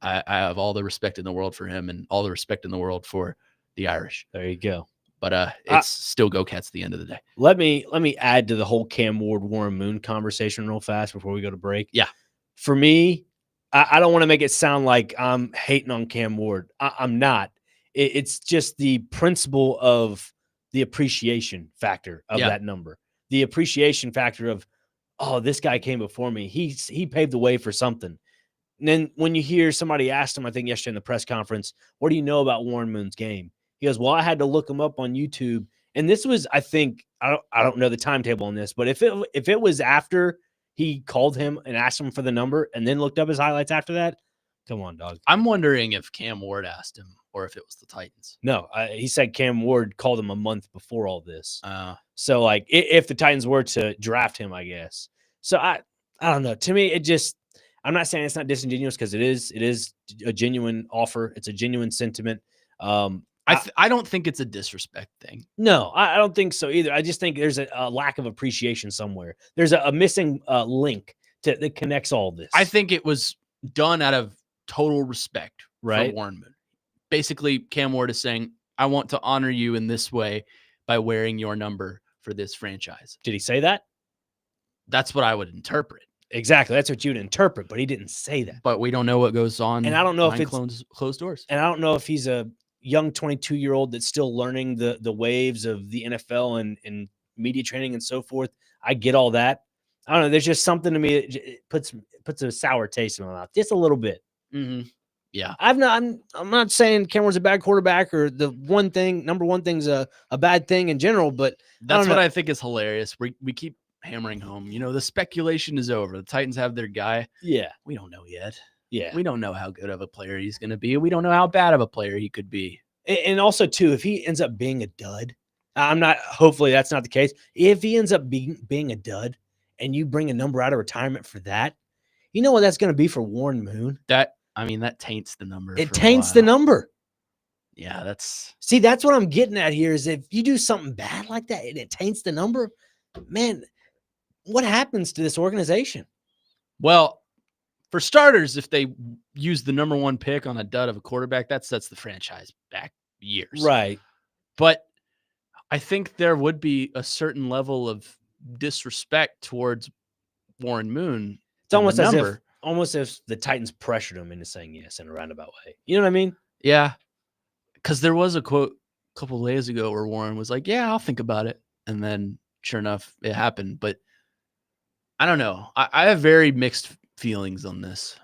Speaker 1: I have all the respect in the world for him and all the respect in the world for the Irish.
Speaker 2: There you go.
Speaker 1: But it's still go Cats at the end of the day.
Speaker 2: Let me add to the whole Cam Ward, Warren Moon conversation real fast before we go to break.
Speaker 1: Yeah.
Speaker 2: For me, I don't want to make it sound like I'm hating on Cam Ward. I'm not. It's just the principle of the appreciation factor of that number. The appreciation factor of, oh, this guy came before me. He paved the way for something. And then when you hear somebody asked him, I think yesterday in the press conference, what do you know about Warren Moon's game? He goes, well, I had to look him up on YouTube. And this was, I think, I don't know the timetable on this, but if it was after he called him and asked him for the number and then looked up his highlights after that, come on, dog.
Speaker 1: I'm wondering if Cam Ward asked him or if it was the Titans.
Speaker 2: No, he said Cam Ward called him a month before all this. So, like, if the Titans were to draft him, I guess. So, I don't know. To me, it just – I'm not saying it's not disingenuous because it is a genuine offer. It's a genuine sentiment.
Speaker 1: I don't think it's a disrespect thing.
Speaker 2: No, I don't think so either. I just think there's a lack of appreciation somewhere. There's a missing link that connects all this.
Speaker 1: I think it was done out of total respect for Warren Moon. Basically, Cam Ward is saying, I want to honor you in this way by wearing your number for this franchise.
Speaker 2: Did he say that?
Speaker 1: That's what I would interpret.
Speaker 2: Exactly. That's what you'd interpret, but he didn't say that.
Speaker 1: But we don't know what goes on.
Speaker 2: And I don't know if it's
Speaker 1: closed doors.
Speaker 2: And I don't know if he's a young 22-year-old that's still learning the waves of the NFL and media training and so forth. I get all that. I don't know. There's just something to me that puts a sour taste in my mouth, just a little bit.
Speaker 1: Mm-hmm. Yeah,
Speaker 2: I'm not saying Cameron's a bad quarterback or number one thing's a bad thing in general, but
Speaker 1: that's what I think is hilarious. We keep hammering home. The speculation is over. The Titans have their guy.
Speaker 2: Yeah,
Speaker 1: we don't know yet.
Speaker 2: Yeah,
Speaker 1: we don't know how good of a player he's going to be. We don't know how bad of a player he could be.
Speaker 2: And also, too, if he ends up being a dud, hopefully that's not the case. If he ends up being a dud and you bring a number out of retirement for that, you know what that's going to be for Warren Moon?
Speaker 1: That taints the number.
Speaker 2: It taints the number.
Speaker 1: Yeah, that's
Speaker 2: what I'm getting at here is if you do something bad like that and it taints the number, man, what happens to this organization?
Speaker 1: Well, for starters, if they use the number one pick on a dud of a quarterback, that sets the franchise back years.
Speaker 2: Right.
Speaker 1: But I think there would be a certain level of disrespect towards Warren Moon.
Speaker 2: It's almost as if the Titans pressured him into saying yes in a roundabout way. You know what I mean?
Speaker 1: Yeah. Because there was a quote a couple of days ago where Warren was like, yeah, I'll think about it. And then sure enough, it happened. But I don't know. I have very mixed feelings on this,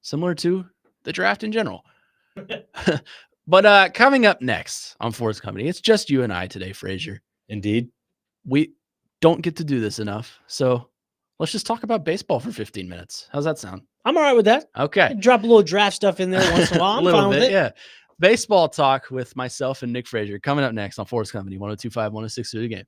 Speaker 1: similar to the draft in general. But coming up next on 4's Company, it's just you and I today, Frazier.
Speaker 2: Indeed.
Speaker 1: We don't get to do this enough. So let's just talk about baseball for 15 minutes. How's that sound?
Speaker 2: I'm all right with that.
Speaker 1: Okay.
Speaker 2: Drop a little draft stuff in there once in a while. I'm fine with it.
Speaker 1: Yeah. Baseball talk with myself and Nick Frazier coming up next on 4's Company, 102.5, 106 through the game.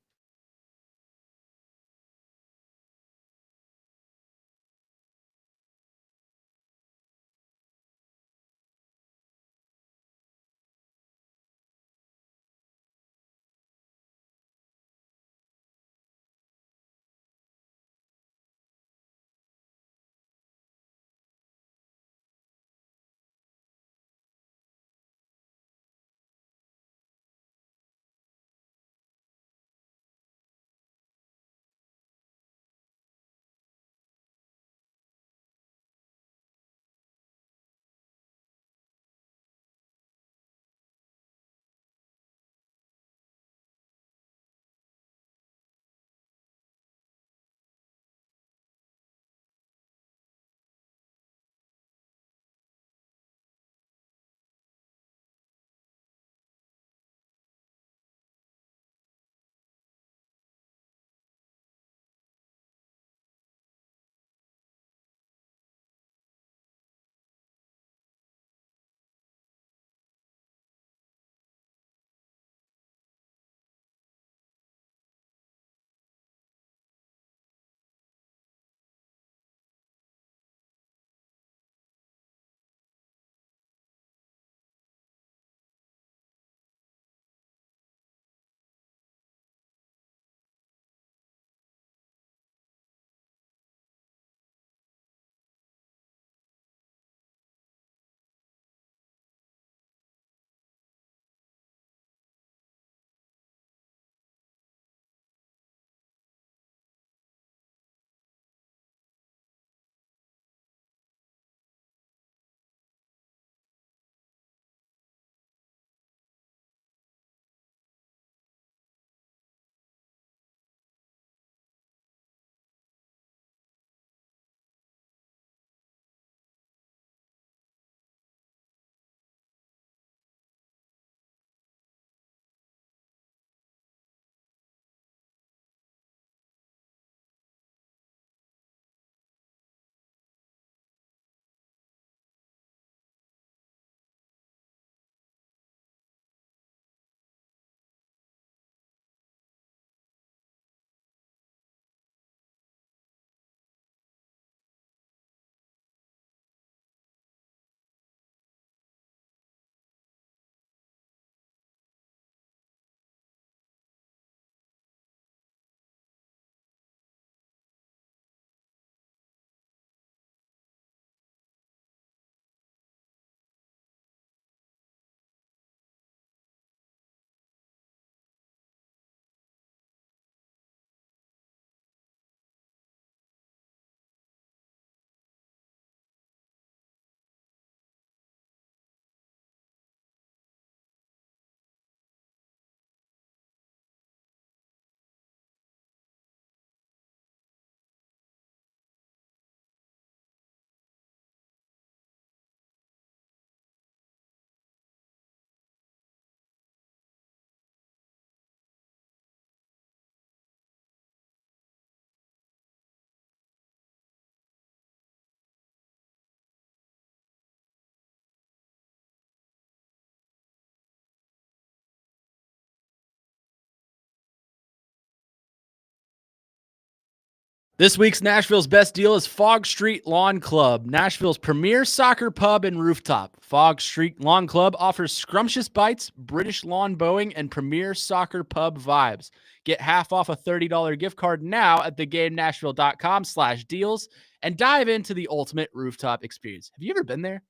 Speaker 1: This week's Nashville's best deal is Fog Street Lawn Club, Nashville's premier soccer pub and rooftop. Fog Street Lawn Club offers scrumptious bites, British lawn bowing, and premier soccer pub vibes. Get half off a $30 gift card now at thegamenashville.com/deals and dive into the ultimate rooftop experience. Have you ever been there?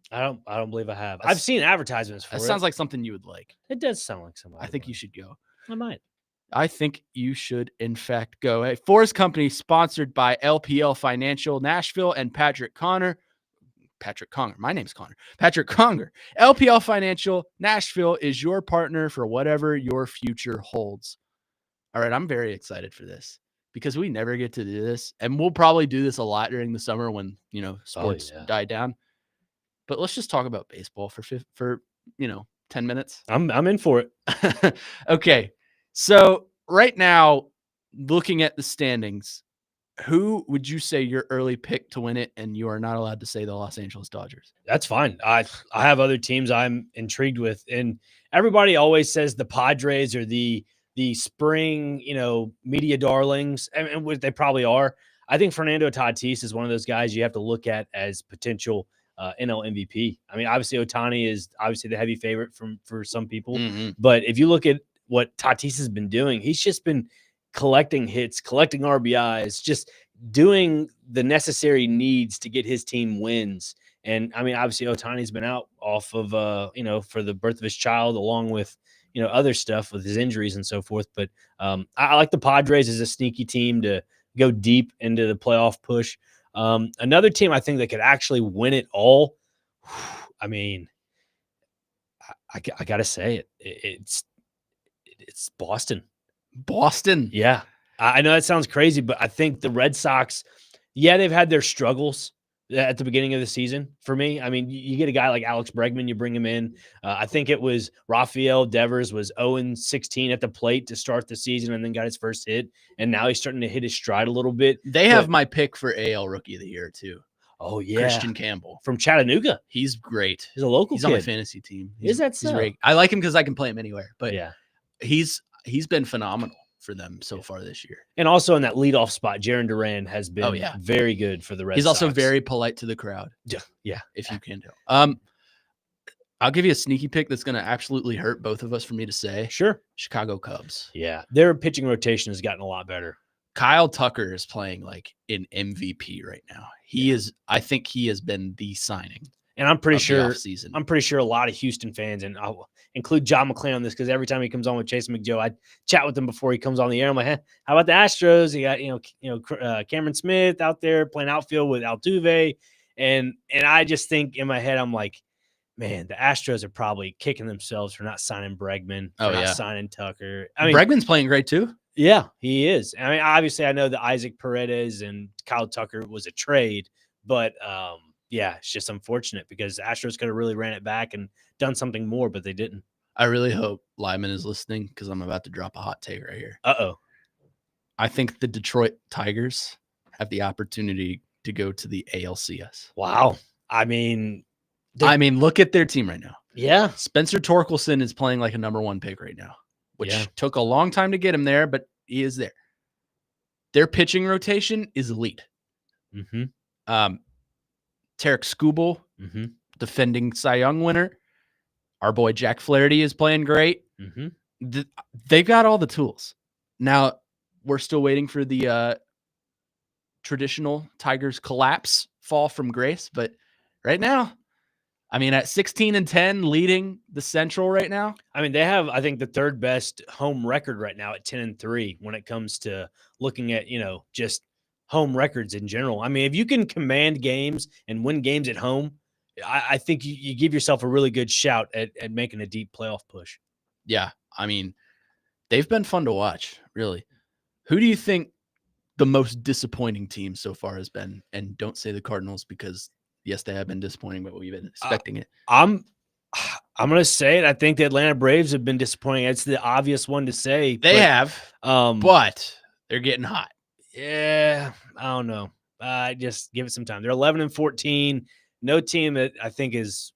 Speaker 2: I don't believe I have. I've seen advertisements for
Speaker 1: That
Speaker 2: it.
Speaker 1: sounds like something you would like.
Speaker 2: It does sound like something.
Speaker 1: I think you should go.
Speaker 2: I might.
Speaker 1: I think you should, in fact, go. A 4's company sponsored by LPL Financial Nashville and Patrick Conger. My name's Connor. Patrick Conger. LPL Financial Nashville is your partner for whatever your future holds. All right, I'm very excited for this because we never get to do this. And we'll probably do this a lot during the summer when, sports die down. But let's just talk about baseball for 10 minutes.
Speaker 2: I'm in for it.
Speaker 1: Okay. So right now, looking at the standings, who would you say your early pick to win it? And you are not allowed to say the Los Angeles Dodgers.
Speaker 2: That's fine. I have other teams I'm intrigued with, and everybody always says the Padres are the spring, media darlings, and what they probably are. I think Fernando Tatis is one of those guys you have to look at as potential NL MVP. I mean, obviously Ohtani is obviously the heavy favorite for some people, but if you look at what Tatis has been doing, he's just been collecting hits, collecting RBIs, just doing the necessary needs to get his team wins. And I mean, obviously Ohtani's been out off of, for the birth of his child, along with, other stuff with his injuries and so forth. But I like the Padres as a sneaky team to go deep into the playoff push. Another team I think that could actually win it all. I mean, I got to say it's Boston.
Speaker 1: Boston.
Speaker 2: Yeah. I know that sounds crazy, but I think the Red Sox, they've had their struggles at the beginning of the season for me. I mean, you get a guy like Alex Bregman, you bring him in. I think it was Rafael Devers was 0-16 at the plate to start the season and then got his first hit. And now he's starting to hit his stride a little bit.
Speaker 1: They have my pick for AL Rookie of the Year, too.
Speaker 2: Oh, yeah.
Speaker 1: Christian Campbell.
Speaker 2: From Chattanooga.
Speaker 1: He's great.
Speaker 2: He's a local kid.
Speaker 1: On my fantasy team.
Speaker 2: Is that so?
Speaker 1: He's great. I like him because I can play him anywhere. But
Speaker 2: yeah,
Speaker 1: he's been phenomenal for them so far this year.
Speaker 2: And also in that leadoff spot, Jarren Duran has been very good for the Red Sox.
Speaker 1: He's also very polite to the crowd.
Speaker 2: Yeah.
Speaker 1: If you can tell. I'll give you a sneaky pick that's going to absolutely hurt both of us for me to say.
Speaker 2: Sure.
Speaker 1: Chicago Cubs.
Speaker 2: Yeah. Their pitching rotation has gotten a lot better.
Speaker 1: Kyle Tucker is playing like an MVP right now. I think he has been the signing.
Speaker 2: And I'm pretty sure a lot of Houston fans, and I'll include John McClain on this because every time he comes on with Chase McJoe, I chat with him before he comes on the air. I'm like, hey, how about the Astros? You got, Cameron Smith out there playing outfield with Altuve. And I just think in my head, I'm like, man, the Astros are probably kicking themselves for not signing Bregman, for not signing Tucker. I mean,
Speaker 1: Bregman's playing great too.
Speaker 2: Yeah, he is. I mean, obviously I know that Isaac Paredes and Kyle Tucker was a trade, but it's just unfortunate because the Astros could have really ran it back and done something more, but they didn't.
Speaker 1: I really hope Lyman is listening because I'm about to drop a hot take right here.
Speaker 2: Uh-oh.
Speaker 1: I think the Detroit Tigers have the opportunity to go to the ALCS.
Speaker 2: Wow. I mean,
Speaker 1: look at their team right now.
Speaker 2: Yeah.
Speaker 1: Spencer Torkelson is playing like a number one pick right now, which took a long time to get him there, but he is there. Their pitching rotation is elite.
Speaker 2: Mm-hmm.
Speaker 1: Tarek Skubal, defending Cy Young winner. Our boy Jack Flaherty is playing great.
Speaker 2: Mm-hmm.
Speaker 1: They've got all the tools. Now, we're still waiting for the traditional Tigers collapse, fall from grace. But right now, I mean, at 16-10, leading the Central right now.
Speaker 2: I mean, they have, I think, the third best home record right now at 10-3 when it comes to looking at, just home records in general. I mean, if you can command games and win games at home, I think you give yourself a really good shout at making a deep playoff push.
Speaker 1: Yeah. I mean, they've been fun to watch, really. Who do you think the most disappointing team so far has been? And don't say the Cardinals because, yes, they have been disappointing, but we've been expecting it.
Speaker 2: I'm going to say it. I think the Atlanta Braves have been disappointing. It's the obvious one to say.
Speaker 1: They have, but they're getting hot.
Speaker 2: Yeah, I don't know. Just give it some time. They're 11-14. No team that I think is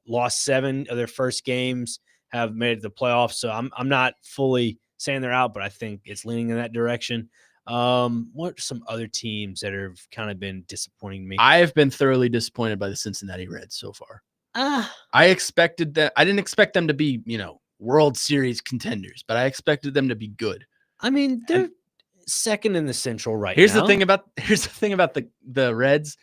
Speaker 2: lost 7 of their first games have made it to the playoffs. So I'm not fully saying they're out, but I think it's leaning in that direction. What are some other teams that have kind of been disappointing me?
Speaker 1: I have been thoroughly disappointed by the Cincinnati Reds so far.
Speaker 2: Ah,
Speaker 1: I expected that. I didn't expect them to be, World Series contenders, but I expected them to be good.
Speaker 2: I mean, they're second in the Central right
Speaker 1: Here's
Speaker 2: now.
Speaker 1: the thing about the Reds.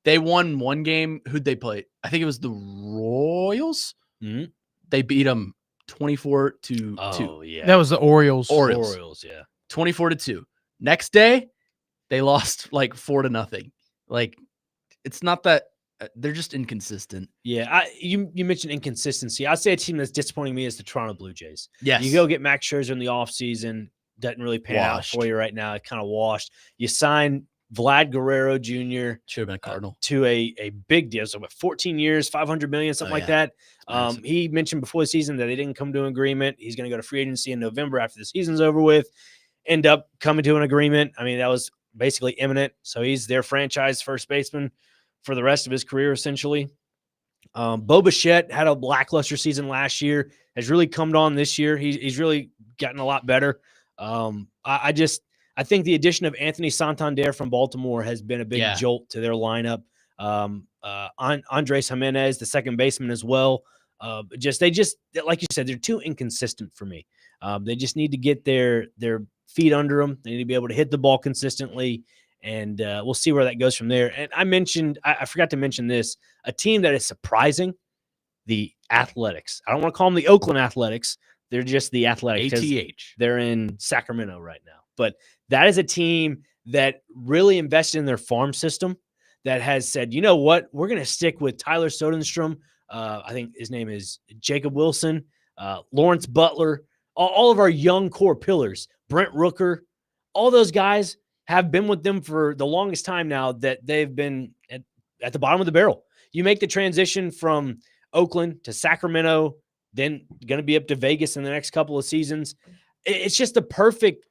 Speaker 1: They won one game. Who'd they play? I think it was the Royals.
Speaker 2: Mhm.
Speaker 1: They beat them 24-2.
Speaker 2: Oh, yeah.
Speaker 3: That was the Orioles.
Speaker 2: Orioles, yeah.
Speaker 1: 24-2. Next day, they lost like 4-0. Like, it's not that they're just inconsistent.
Speaker 2: Yeah, you mentioned inconsistency. I'd say a team that's disappointing me is the Toronto Blue Jays.
Speaker 1: Yes.
Speaker 2: You go get Max Scherzer in the offseason, doesn't really pan out
Speaker 1: Washed.
Speaker 2: for you right now. It's kind of washed. You sign Vlad Guerrero Jr.
Speaker 1: Should have been a Cardinal.
Speaker 2: To a big deal. So, 14 years, $500 million, something like that.
Speaker 1: Massive.
Speaker 2: He mentioned before the season that they didn't come to an agreement. He's going to go to free agency in November after the season's over with. End up coming to an agreement. I mean, that was basically imminent. So he's their franchise first baseman for the rest of his career, essentially. Bo Bichette had a lackluster season last year, has really come on this year. He's really gotten a lot better. I think the addition of Anthony Santander from Baltimore has been a big jolt to their lineup. Andres Jimenez, the second baseman as well. They just like you said, they're too inconsistent for me. They just need to get their feet under them. They need to be able to hit the ball consistently, and we'll see where that goes from there. And I forgot to mention this, a team that is surprising, the Athletics. I don't want to call them the Oakland Athletics. They're just the Athletics.
Speaker 1: ATH.
Speaker 2: They're in Sacramento right now. But that is a team that really invested in their farm system, that has said, you know what, we're going to stick with Tyler Soderstrom. I think his name is Jacob Wilson, Lawrence Butler, all of our young core pillars, Brent Rooker, all those guys have been with them for the longest time now, that they've been at the bottom of the barrel. You make the transition from Oakland to Sacramento, then going to be up to Vegas in the next couple of seasons. It's just the perfect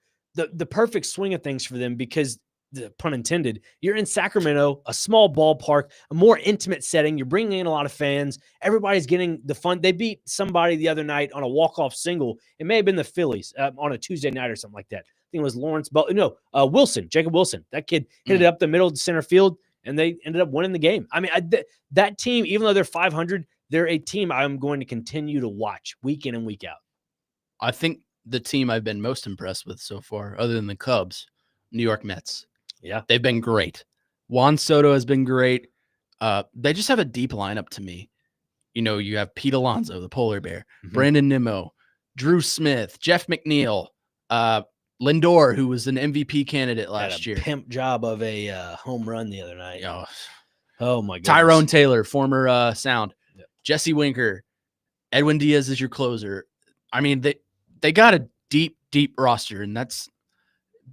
Speaker 2: swing of things for them, because, the pun intended, you're in Sacramento, a small ballpark, a more intimate setting. You're bringing in a lot of fans. Everybody's getting the fun. They beat somebody the other night on a walk-off single. It may have been the Phillies on a Tuesday night or something like that. I think it was Lawrence Butler. No, Wilson, Jacob Wilson. That kid hit it up the middle of the center field, and they ended up winning the game. I mean, that team, even though they're 500, they're a team I'm going to continue to watch week in and week out.
Speaker 1: I think the team I've been most impressed with so far, other than the Cubs, New York Mets.
Speaker 2: Yeah.
Speaker 1: They've been great. Juan Soto has been great. They just have a deep lineup to me. You have Pete Alonso, the polar bear, Brandon Nimmo, Drew Smith, Jeff McNeil, Lindor, who was an MVP candidate last year.
Speaker 2: Pimp job of a home run the other night. Oh my goodness.
Speaker 1: Tyrone Taylor, former Sound.
Speaker 2: Yep.
Speaker 1: Jesse Winker, Edwin Diaz is your closer. I mean, they got a deep, deep roster, and that's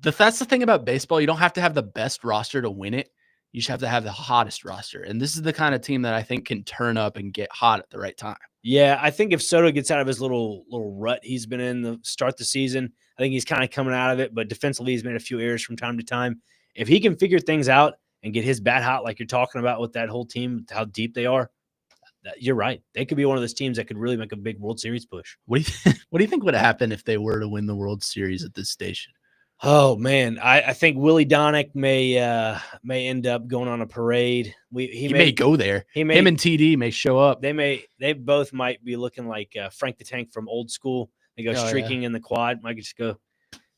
Speaker 1: the thing about baseball. You don't have to have the best roster to win it. You just have to have the hottest roster. And this is the kind of team that I think can turn up and get hot at the right time.
Speaker 2: Yeah, I think if Soto gets out of his little rut he's been in the start the season, I think he's kind of coming out of it. But defensively, he's made a few errors from time to time. If he can figure things out and get his bat hot, like you're talking about with that whole team, how deep they are, you're right. They could be one of those teams that could really make a big World Series push.
Speaker 1: What do you think would happen if they were to win the World Series at this station?
Speaker 2: Oh man, I think Willie Donick may end up going on a parade. He
Speaker 1: may go there. Him and TD may show up.
Speaker 2: They both might be looking like Frank the Tank from Old School. They go streaking in the quad. Might just go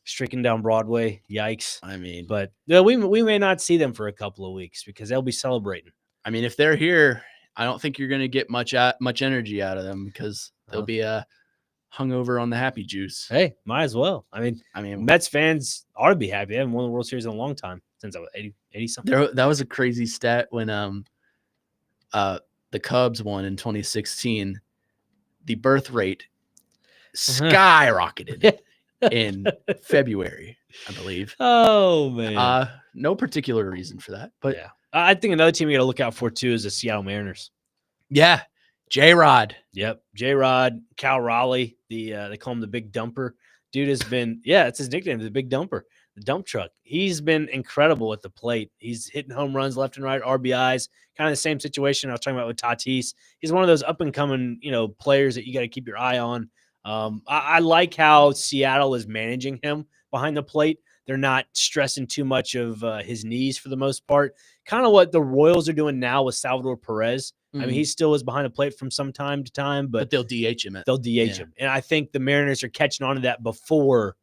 Speaker 2: streaking down Broadway. Yikes!
Speaker 1: I mean,
Speaker 2: but we may not see them for a couple of weeks because they'll be celebrating.
Speaker 1: I mean, if they're here, I don't think you're going to get much energy out of them because they'll be hungover on the happy juice.
Speaker 2: Hey, might as well. I mean, Mets fans ought to be happy. They haven't won the World Series in a long time, since I was 80 something.
Speaker 1: That was a crazy stat when the Cubs won in 2016. The birth rate skyrocketed in February, I believe.
Speaker 2: Oh man.
Speaker 1: No particular reason for that, but
Speaker 2: yeah. I think another team you got to look out for too is the Seattle Mariners.
Speaker 1: Yeah. J-Rod.
Speaker 2: Yep. J-Rod, Cal Raleigh, they call him the Big Dumper. Dude has been, it's his nickname, the Big Dumper, the dump truck. He's been incredible at the plate. He's hitting home runs left and right, RBIs, kind of the same situation I was talking about with Tatis. He's one of those up and coming, players that you got to keep your eye on. I like how Seattle is managing him behind the plate. They're not stressing too much of his knees for the most part. Kind of what the Royals are doing now with Salvador Perez. I mean, he still is behind the plate from some time to time, but
Speaker 1: they'll DH him.
Speaker 2: They'll DH him. And I think the Mariners are catching on to that before,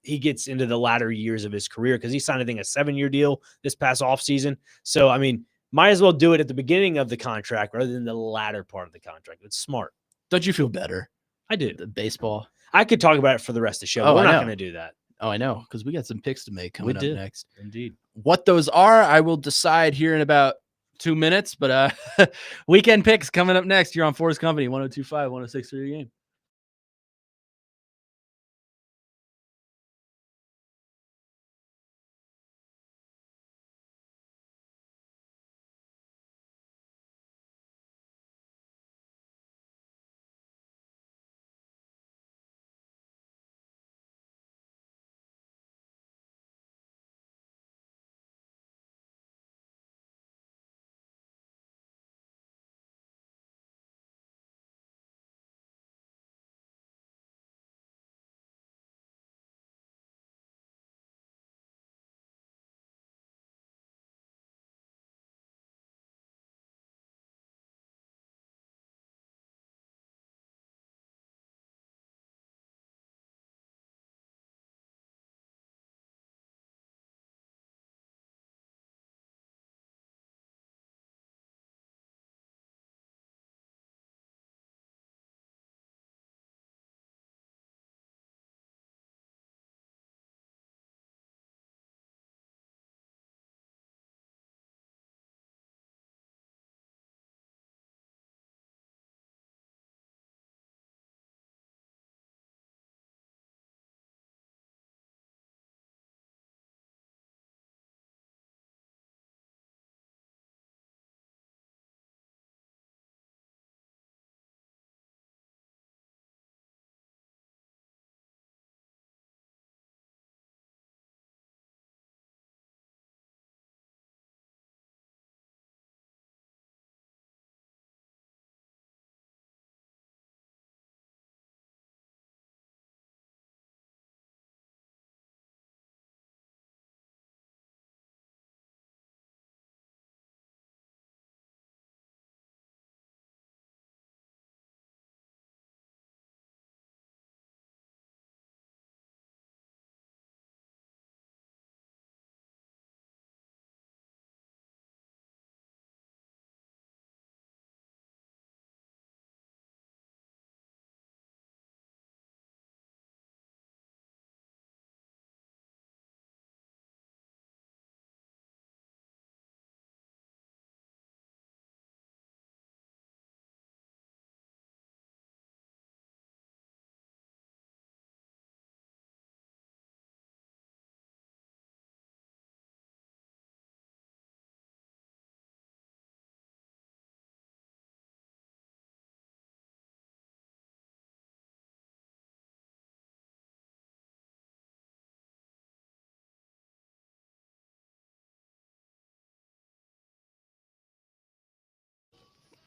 Speaker 2: he gets into the latter years of his career, because he signed, I think, a 7-year deal this past offseason. So, I mean, might as well do it at the beginning of the contract rather than the latter part of the contract. It's smart.
Speaker 1: Don't you feel better?
Speaker 2: I do.
Speaker 1: The baseball.
Speaker 2: I could talk about it for the rest of the show.
Speaker 1: Oh,
Speaker 2: We're
Speaker 1: I
Speaker 2: not
Speaker 1: know.
Speaker 2: going to do that.
Speaker 1: Oh, I know, because we got some picks to make coming up next.
Speaker 2: Indeed.
Speaker 1: What those are, I will decide here in about 2 minutes. But weekend picks coming up next. You're on 4's Company, 102.5, 106.3 The Game.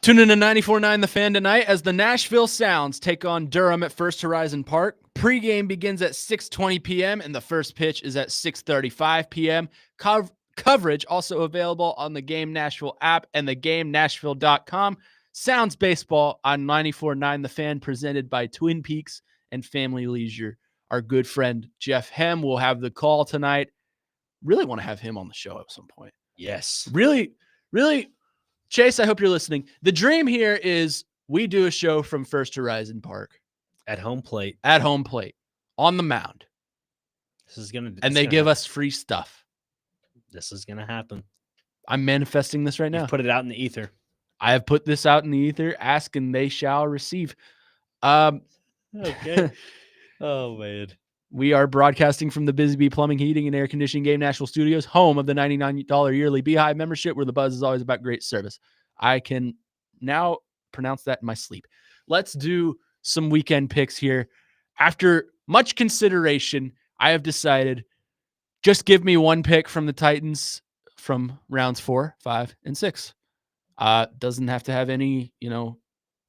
Speaker 1: Tune in to 94.9 The Fan tonight as the Nashville Sounds take on Durham at First Horizon Park. Pre-game begins at 6:20 p.m. and the first pitch is at 6:35 p.m. Coverage also available on the Game Nashville app and the GameNashville.com. Sounds baseball on 94.9 The Fan, presented by Twin Peaks and Family Leisure. Our good friend Jeff Hem will have the call tonight. Really want to have him on the show at some point.
Speaker 2: Yes.
Speaker 1: Really. Chase, I hope you're listening. The dream here is we do a show from First Horizon Park.
Speaker 2: At home plate.
Speaker 1: On the mound. And they give us free stuff.
Speaker 2: This is going to happen.
Speaker 1: I'm manifesting this right now.
Speaker 2: You've put it out in the ether.
Speaker 1: I have put this out in the ether. Ask and they shall receive.
Speaker 2: Okay. Oh, man.
Speaker 1: We are broadcasting from the Busy Bee Plumbing, Heating, and Air Conditioning Game Nashville Studios, home of the $99 yearly Beehive membership, where the buzz is always about great service. I can now pronounce that in my sleep. Let's do some weekend picks here. After much consideration, I have decided just give me one pick from the Titans from rounds 4, 5, and 6. Doesn't have to have any,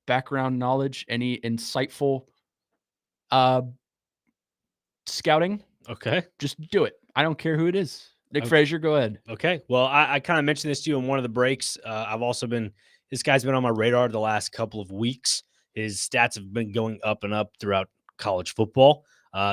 Speaker 1: background knowledge, any insightful scouting.
Speaker 2: Okay.
Speaker 1: Just do it. I don't care who it is. Nick
Speaker 2: Okay.
Speaker 1: Frazier, go ahead.
Speaker 2: Okay. Well, I kind of mentioned this to you in one of the breaks. This guy's been on my radar the last couple of weeks. His stats have been going up and up throughout college football.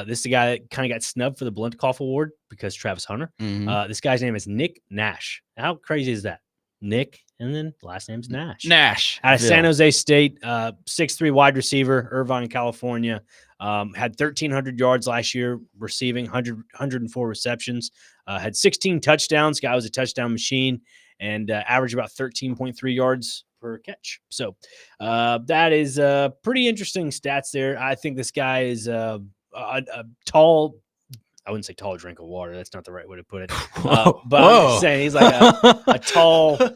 Speaker 2: This is the guy that kind of got snubbed for the Blendkoff Award because Travis Hunter. This guy's name is Nick Nash. How crazy is that? Nick, and then last name's Nash.
Speaker 1: Nash.
Speaker 2: Out of San Jose State, 6'3" wide receiver, Irvine, California. Had 1,300 yards last year receiving, 104 receptions. Had 16 touchdowns. Guy was a touchdown machine and averaged about 13.3 yards per catch. So that is pretty interesting stats there. I think this guy is a tall – I wouldn't say tall drink of water. That's not the right way to put it. But I'm just saying he's like a tall –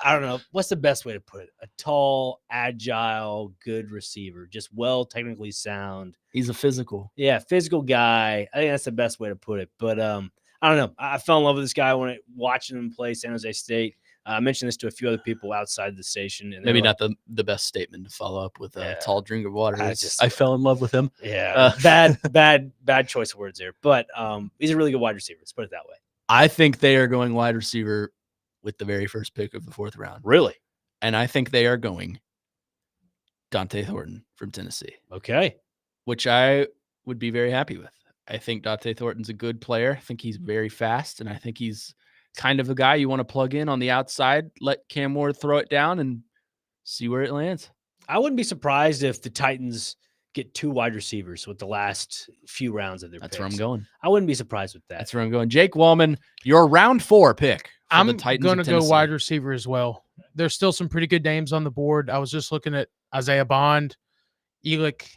Speaker 2: I don't know. What's the best way to put it? A tall, agile, good receiver. Just well technically sound.
Speaker 1: He's a physical.
Speaker 2: Yeah, physical guy. I think that's the best way to put it. But I don't know. I fell in love with this guy when watching him play San Jose State. I mentioned this to a few other people outside the station. And
Speaker 1: maybe not the best statement to follow up with a tall drink of water. I fell in love with him.
Speaker 2: Yeah, bad choice of words there. But he's a really good wide receiver. Let's put it that way.
Speaker 1: I think they are going wide receiver with the very first pick of the 4th round.
Speaker 2: Really?
Speaker 1: And I think they are going Dante Thornton from Tennessee.
Speaker 2: Okay.
Speaker 1: Which I would be very happy with. I think Dante Thornton's a good player. I think he's very fast, and I think he's kind of a guy you want to plug in on the outside, let Cam Ward throw it down and see where it lands.
Speaker 2: I wouldn't be surprised if the Titans get 2 wide receivers with the last few rounds of their
Speaker 1: That's
Speaker 2: picks.
Speaker 1: where I'm going.
Speaker 2: I wouldn't be surprised with that.
Speaker 1: That's where I'm going. Jake Wallman, your round 4 pick.
Speaker 3: I'm
Speaker 1: the Titans
Speaker 3: going to go wide receiver as well. There's still some pretty good names on the board. I was just looking at Isaiah Bond, Elick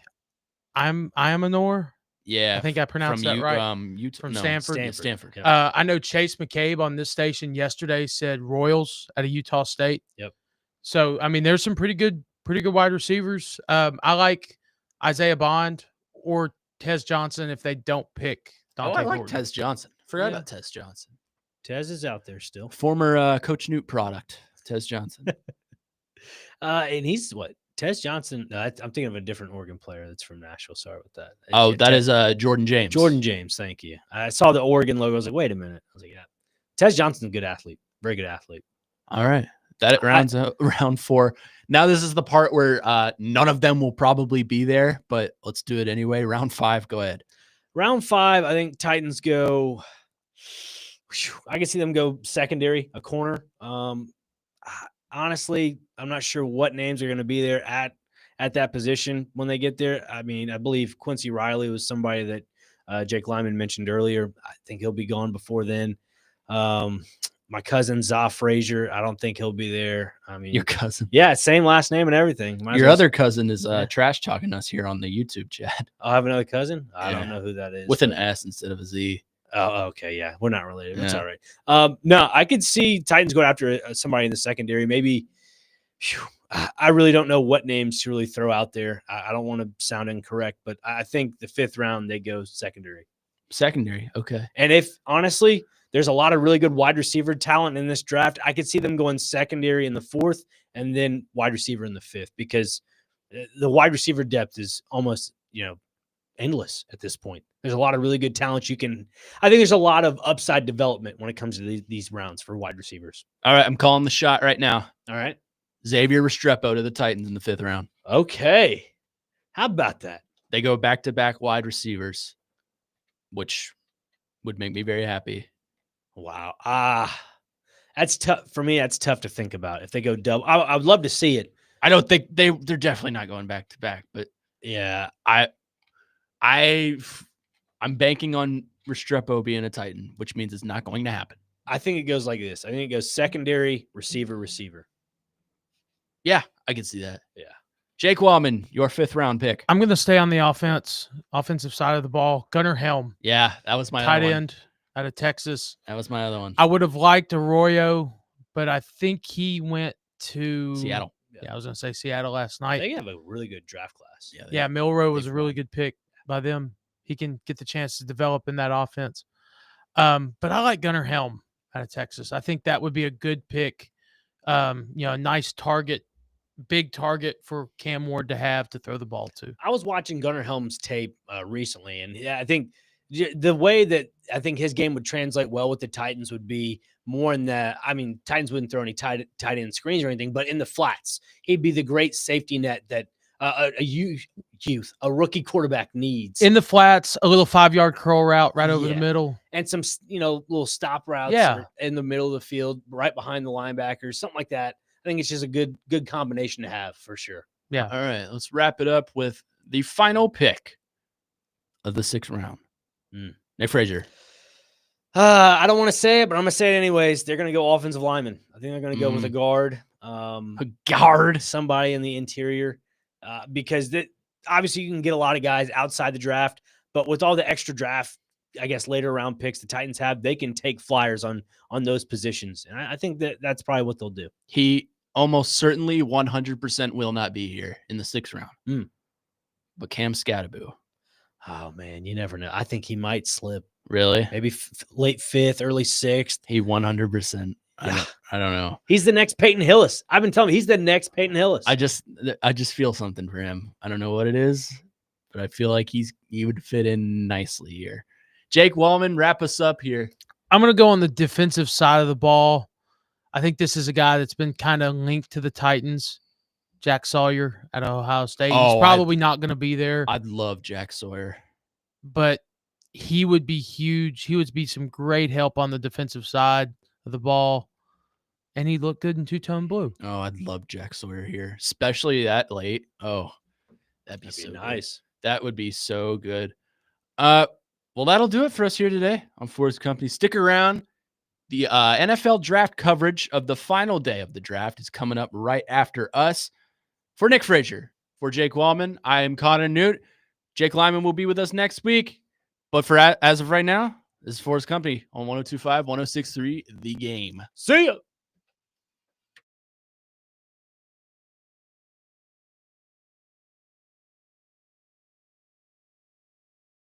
Speaker 3: Iamanor.
Speaker 1: Yeah,
Speaker 3: I think I pronounced that right.
Speaker 1: From
Speaker 3: Stanford.
Speaker 1: Stanford.
Speaker 3: I know Chase McCabe on this station yesterday said Royals out of Utah State.
Speaker 2: Yep.
Speaker 3: So I mean, there's some pretty good wide receivers. I like Isaiah Bond or Tez Johnson if they don't pick Dante
Speaker 1: I like
Speaker 3: Thornton.
Speaker 1: Tez Johnson. Forgot about Tez Johnson.
Speaker 2: Tez is out there still.
Speaker 1: Former Coach Newt product, Tez Johnson.
Speaker 2: And he's what? Tez Johnson. I'm thinking of a different Oregon player that's from Nashville. Sorry about that.
Speaker 1: Oh, that is Jordan James.
Speaker 2: Jordan James. Thank you. I saw the Oregon logo. I was like, wait a minute. I was like, yeah. Tez Johnson's a good athlete. Very good athlete.
Speaker 1: All right. That rounds out round 4. Now this is the part where none of them will probably be there, but let's do it anyway. Round 5. Go ahead.
Speaker 2: Round 5, I think Titans go. I can see them go secondary, a corner. Honestly, I'm not sure what names are going to be there at that position when they get there. I mean, I believe Quincy Riley was somebody that Jake Lyman mentioned earlier. I think he'll be gone before then. My cousin, Za Frazier, I don't think he'll be there. I mean,
Speaker 1: your cousin.
Speaker 2: Yeah, same last name and everything.
Speaker 1: Your other cousin is trash talking us here on the YouTube chat.
Speaker 2: I have another cousin? I don't know who that is.
Speaker 1: With an S instead of a Z.
Speaker 2: Oh, okay. Yeah. We're not related. That's all right. No, I could see Titans going after somebody in the secondary. Maybe I really don't know what names to really throw out there. I don't want to sound incorrect, but I think the 5th round, they go secondary.
Speaker 1: Secondary. Okay.
Speaker 2: And if honestly, there's a lot of really good wide receiver talent in this draft, I could see them going secondary in the 4th and then wide receiver in the 5th because the wide receiver depth is almost, endless at this point. There's a lot of really good talent I think there's a lot of upside development when it comes to these rounds for wide receivers.
Speaker 1: All right. I'm calling the shot right now.
Speaker 2: All right.
Speaker 1: Xavier Restrepo to the Titans in the 5th round.
Speaker 2: Okay. How about that?
Speaker 1: They go back-to-back wide receivers, which would make me very happy.
Speaker 2: Wow. That's tough. For me, that's tough to think about. If they go double, I would love to see it.
Speaker 1: I don't think they're definitely not going back-to-back, but
Speaker 2: yeah,
Speaker 1: I'm banking on Restrepo being a Titan, which means it's not going to happen.
Speaker 2: I think it goes like this. I think it goes secondary, receiver.
Speaker 1: Yeah, I can see that.
Speaker 2: Yeah.
Speaker 1: Jake Wallman, your 5th round pick.
Speaker 3: I'm going to stay on the offensive side of the ball. Gunnar Helm.
Speaker 1: Yeah, that was my
Speaker 3: tight end out of Texas.
Speaker 1: That was my other one.
Speaker 3: I would have liked Arroyo, but I think he went to
Speaker 1: Seattle.
Speaker 3: Yeah, I was going to say Seattle last night.
Speaker 2: They have a really good draft class.
Speaker 3: Yeah, Milroe was a really good pick by them. He can get the chance to develop in that offense. But I like Gunnar Helm out of Texas. I think that would be a good pick. A nice target, big target for Cam Ward to have to throw the ball to.
Speaker 2: I was watching Gunnar Helm's tape recently, and I think The way that I think his game would translate well with the Titans would be more in the, I mean, Titans wouldn't throw any tight end screens or anything, but in the flats, he'd be the great safety net that a rookie quarterback needs.
Speaker 3: In the flats, a little 5-yard curl route right over the middle.
Speaker 2: And some, little stop routes in the middle of the field, right behind the linebackers, something like that. I think it's just a good combination to have for sure.
Speaker 3: Yeah.
Speaker 1: All right, let's wrap it up with the final pick of the 6th round. Nick Frazier.
Speaker 2: I don't want to say it, but I'm going to say it anyways. They're going to go offensive lineman. I think they're going to go with a guard.
Speaker 1: A guard?
Speaker 2: Somebody in the interior. Because obviously you can get a lot of guys outside the draft, but with all the extra draft, I guess, later round picks the Titans have, they can take flyers on those positions. And I think that's probably what they'll do.
Speaker 1: He almost certainly 100% will not be here in the 6th round. But Cam Scatterbo.
Speaker 2: Oh, man, you never know. I think he might slip.
Speaker 1: Really?
Speaker 2: Maybe late 5th, early 6th.
Speaker 1: He 100%. I don't know.
Speaker 2: He's the next Peyton Hillis. I've been telling you, he's the next Peyton Hillis.
Speaker 1: I just feel something for him. I don't know what it is, but I feel like he would fit in nicely here. Jake Wallman, wrap us up here.
Speaker 3: I'm going to go on the defensive side of the ball. I think this is a guy that's been kind of linked to the Titans. Jack Sawyer at Ohio State. He's probably not going to be there.
Speaker 1: I'd love Jack Sawyer.
Speaker 3: But he would be huge. He would be some great help on the defensive side of the ball. And he looked good in two-tone blue.
Speaker 1: Oh, I'd love Jack Sawyer here, especially that late. Oh, that'd be so
Speaker 2: nice.
Speaker 1: Good. That would be so good. Well, that'll do it for us here today on 4's Company. Stick around. The NFL draft coverage of the final day of the draft is coming up right after us. For Nick Frazier, for Jake Wallman, I am Connor Newt. Jake Lyman will be with us next week. But as of right now, this is 4's Company on 102.5, 106.3, The Game.
Speaker 2: See ya.